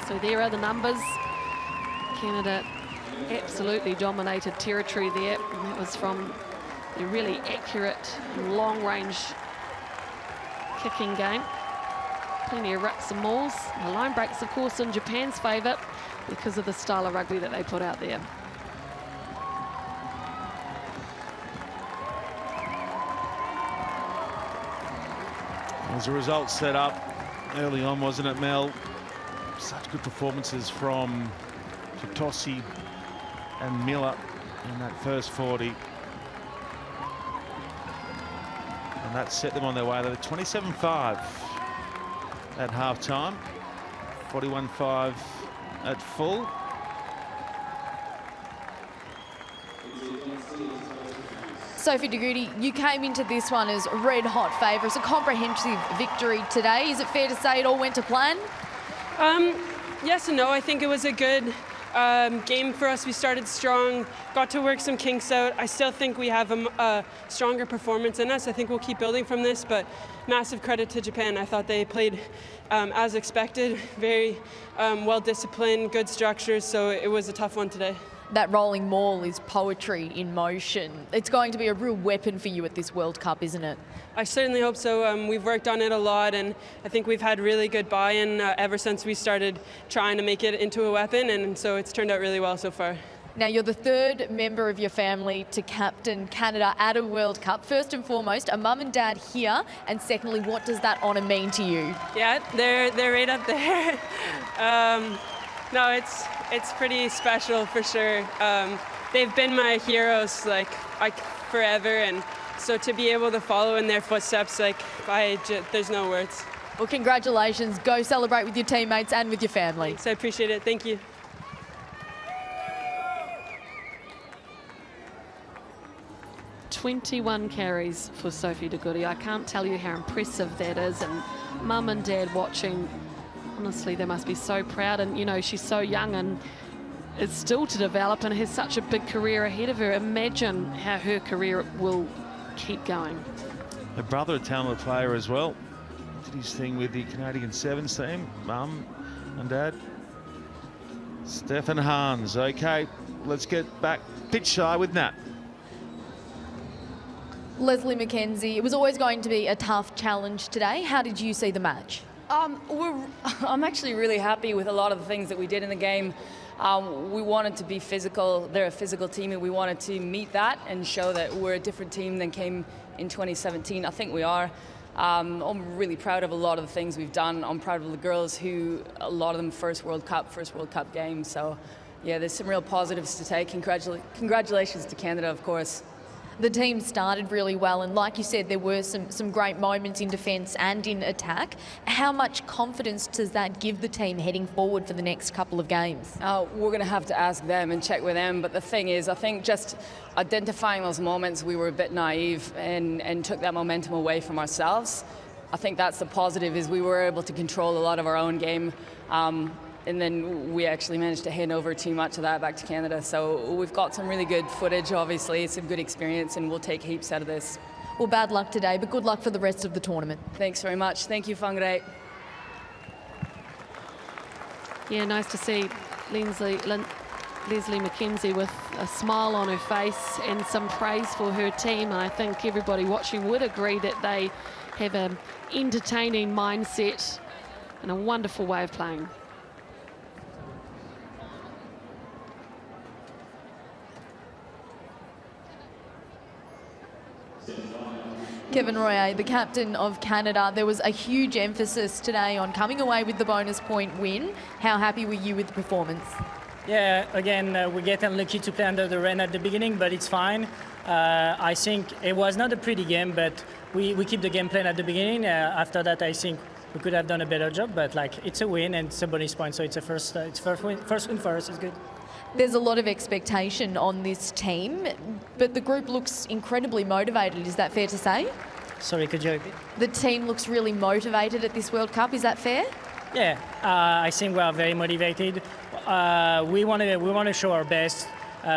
So there are the numbers. Canada absolutely dominated territory there, and that was from a really accurate and long-range kicking game. Plenty of rucks and mauls. The line breaks, of course, in Japan's favour because of the style of rugby that they put out there. As a result set up early on, wasn't it, Mel? Such good performances from Totosi and Miller in that first 40. And that set them on their way. They were 27-5 at half-time, 41-5 at full. Sophie De Groot, you came into this one as red-hot favourites, a comprehensive victory today. Is it fair to say it all went to plan? Yes and no. I think it was a good game for us. We started strong, got to work some kinks out. I still think we have a stronger performance in us. I think we'll keep building from this, but massive credit to Japan. I thought they played as expected, very well-disciplined, good structures, so it was a tough one today. That rolling maul is poetry in motion. It's going to be a real weapon for you at this World Cup, isn't it? I certainly hope so. We've worked on it a lot, and I think we've had really good buy-in ever since we started trying to make it into a weapon, and so it's turned out really well so far. Now, you're the third member of your family to captain Canada at a World Cup. First and foremost, a mum and dad here, and secondly, what does that honour mean to you? Yeah, they're right up there. No, it's pretty special for sure. They've been my heroes like forever, and so to be able to follow in their footsteps, there's no words. Well, congratulations. Go celebrate with your teammates and with your family. Thanks, I appreciate it. Thank you. "21 carries for Sophie De Goede. I can't tell you how impressive that is, and mum and dad watching, honestly, they must be so proud. And you know, she's so young and is still to develop and has such a big career ahead of her. Imagine how her career will keep going. Her brother, a talented player as well, did his thing with the Canadian Sevens team. Mum and dad, Stefan Hans. Okay, let's get back pitch side with Nat. Leslie McKenzie, it was always going to be a tough challenge today. How did you see the match? I'm actually really happy with a lot of the things that we did in the game. We wanted to be physical. They're a physical team, and we wanted to meet that and show that we're a different team than came in 2017. I think we are. I'm really proud of a lot of the things we've done. I'm proud of the girls who, a lot of them first World Cup game. So yeah, there's some real positives to take. Congratulations to Canada, of course. The team started really well, and like you said, there were some great moments in defence and in attack. How much confidence does that give the team heading forward for the next couple of games? We're going to have to ask them and check with them, but the thing is, I think just identifying those moments, we were a bit naive and took that momentum away from ourselves. I think that's the positive, is we were able to control a lot of our own game. And then we actually managed to hand over too much of that back to Canada. So we've got some really good footage, obviously, some good experience, and we'll take heaps out of this. Well, bad luck today, but good luck for the rest of the tournament. Thanks very much. Thank you, Whangarei. Yeah, nice to see Leslie McKenzie with a smile on her face and some praise for her team. And I think everybody watching would agree that they have an entertaining mindset and a wonderful way of playing. Kevin Royer, the captain of Canada, there was a huge emphasis today on coming away with the bonus point win. How happy were you with the performance? Yeah, again, we get unlucky to play under the rain at the beginning, but it's fine. I think it was not a pretty game, but we keep the game plan at the beginning. After that, I think we could have done a better job, but it's a win and it's a bonus point, so it's a first win for us. It's good. There's a lot of expectation on this team, but the group looks incredibly motivated. Is that fair to say? Sorry, could you repeat? The team looks really motivated at this World Cup. Is that fair? Yeah, I think we are very motivated. We want to show our best.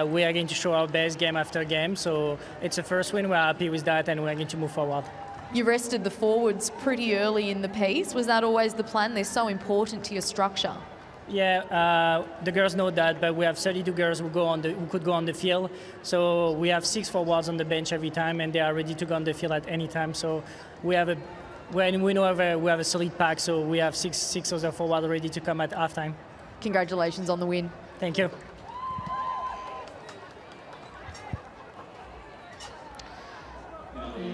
We are going to show our best game after game. So it's the first win. We're happy with that, and we're going to move forward. You rested the forwards pretty early in the piece. Was that always the plan? They're so important to your structure. Yeah, the girls know that, but we have 32 girls who could go on the field. So we have 6 forwards on the bench every time, and they are ready to go on the field at any time. So we have we have a solid pack. So we have six other forwards ready to come at halftime. Congratulations on the win. Thank you.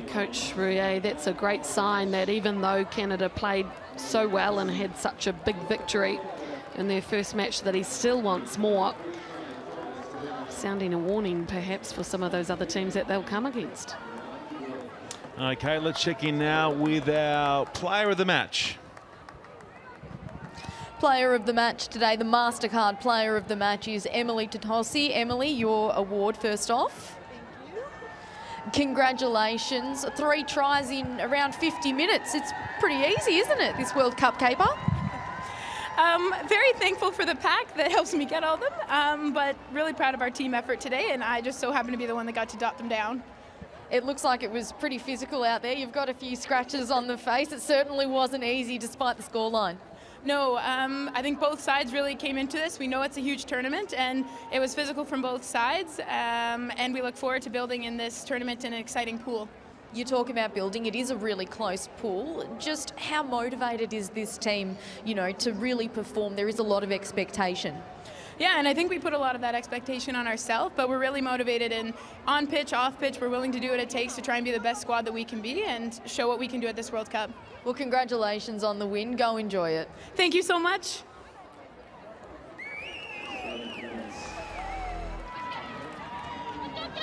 Coach Rouillet, that's a great sign that even though Canada played so well and had such a big victory in their first match, that he still wants more. Sounding a warning perhaps for some of those other teams that they'll come against. Okay, let's check in now with our player of the match. Player of the match today, the MasterCard player of the match is Emily Tatosi. Emily, your award first off. Congratulations. 3 tries in around 50 minutes. It's pretty easy, isn't it, this World Cup caper? Very thankful for the pack that helps me get all of them, but really proud of our team effort today, and I just so happen to be the one that got to dot them down. It looks like it was pretty physical out there. You've got a few scratches on the face. It certainly wasn't easy despite the scoreline. No, I think both sides really came into this. We know it's a huge tournament, and it was physical from both sides, and we look forward to building in this tournament in an exciting pool. You talk about building, it is a really close pool. Just how motivated is this team, to really perform? There is a lot of expectation. Yeah, and I think we put a lot of that expectation on ourselves, but we're really motivated, and on pitch, off pitch, we're willing to do what it takes to try and be the best squad that we can be and show what we can do at this World Cup. Well, congratulations on the win. Go enjoy it. Thank you so much.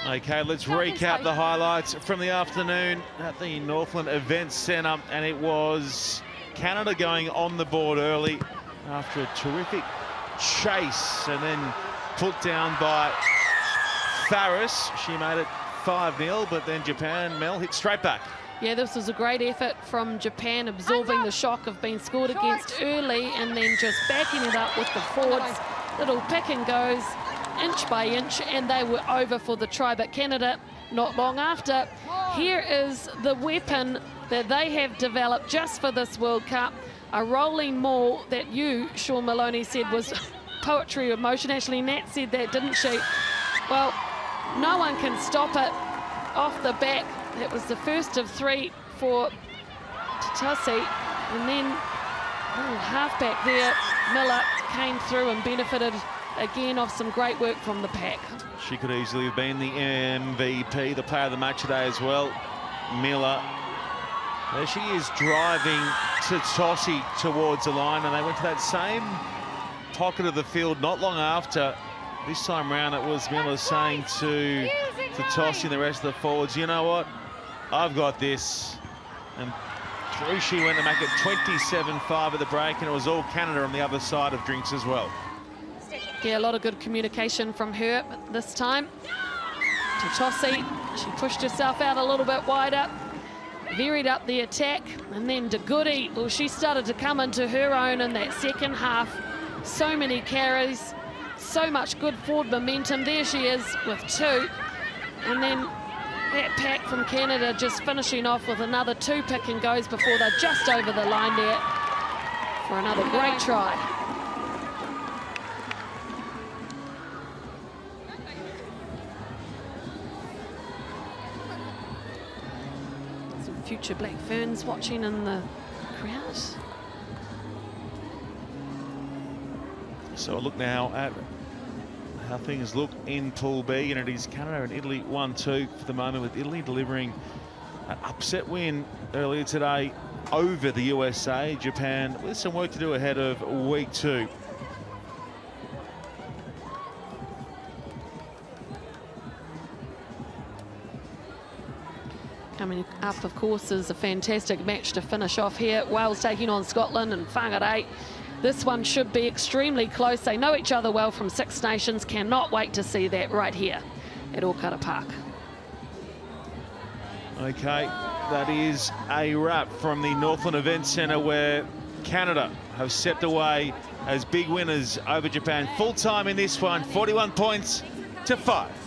Okay, let's recap the highlights from the afternoon at the Northland Events Centre, and it was Canada going on the board early after a terrific chase and then put down by Farris. She made it 5-0, but then Japan, Mel, hit straight back. Yeah, this was a great effort from Japan, absorbing the shock of being scored against early and then just backing it up with the forwards. Little pick and goes, inch by inch, and they were over for the try. But Canada, not long after, here is the weapon that they have developed just for this World Cup, a rolling maul that you, Sean Maloney, said was poetry of motion. Actually, Nat said that, didn't she? Well, no one can stop it off the back. That was the first of 3 for Tatosi, and then halfback there, Miller, came through and benefited again off some great work from the pack. She could easily have been the MVP, the player of the match today as well. Miller. There she is driving Tatosi towards the line, and they went to that same pocket of the field not long after. This time round it was Miller saying to Tatosi and the rest of the forwards, you know what, I've got this. And through she went to make it 27-5 at the break, and it was all Canada on the other side of drinks as well. Yeah, a lot of good communication from her this time. Tatosi, she pushed herself out a little bit wider, varied up the attack, and then De Goody, well, she started to come into her own in that second half. So many carries, so much good forward momentum. There she is with 2. And then that pack from Canada just finishing off with another 2 pick and goes before they're just over the line there for another great try. Some future Black Ferns watching in the crowd. So a look now at how things look in Pool B, and it is Canada and Italy 1-2 for the moment, with Italy delivering an upset win earlier today over the USA. Japan with some work to do ahead of week 2. Coming up, of course, is a fantastic match to finish off here. Wales taking on Scotland and Whangarei. This one should be extremely close. They know each other well from Six Nations. Cannot wait to see that right here at Okara Park. Okay, that is a wrap from the Northland Event Centre, where Canada have stepped away as big winners over Japan. Full time in this one, 41 points to 5.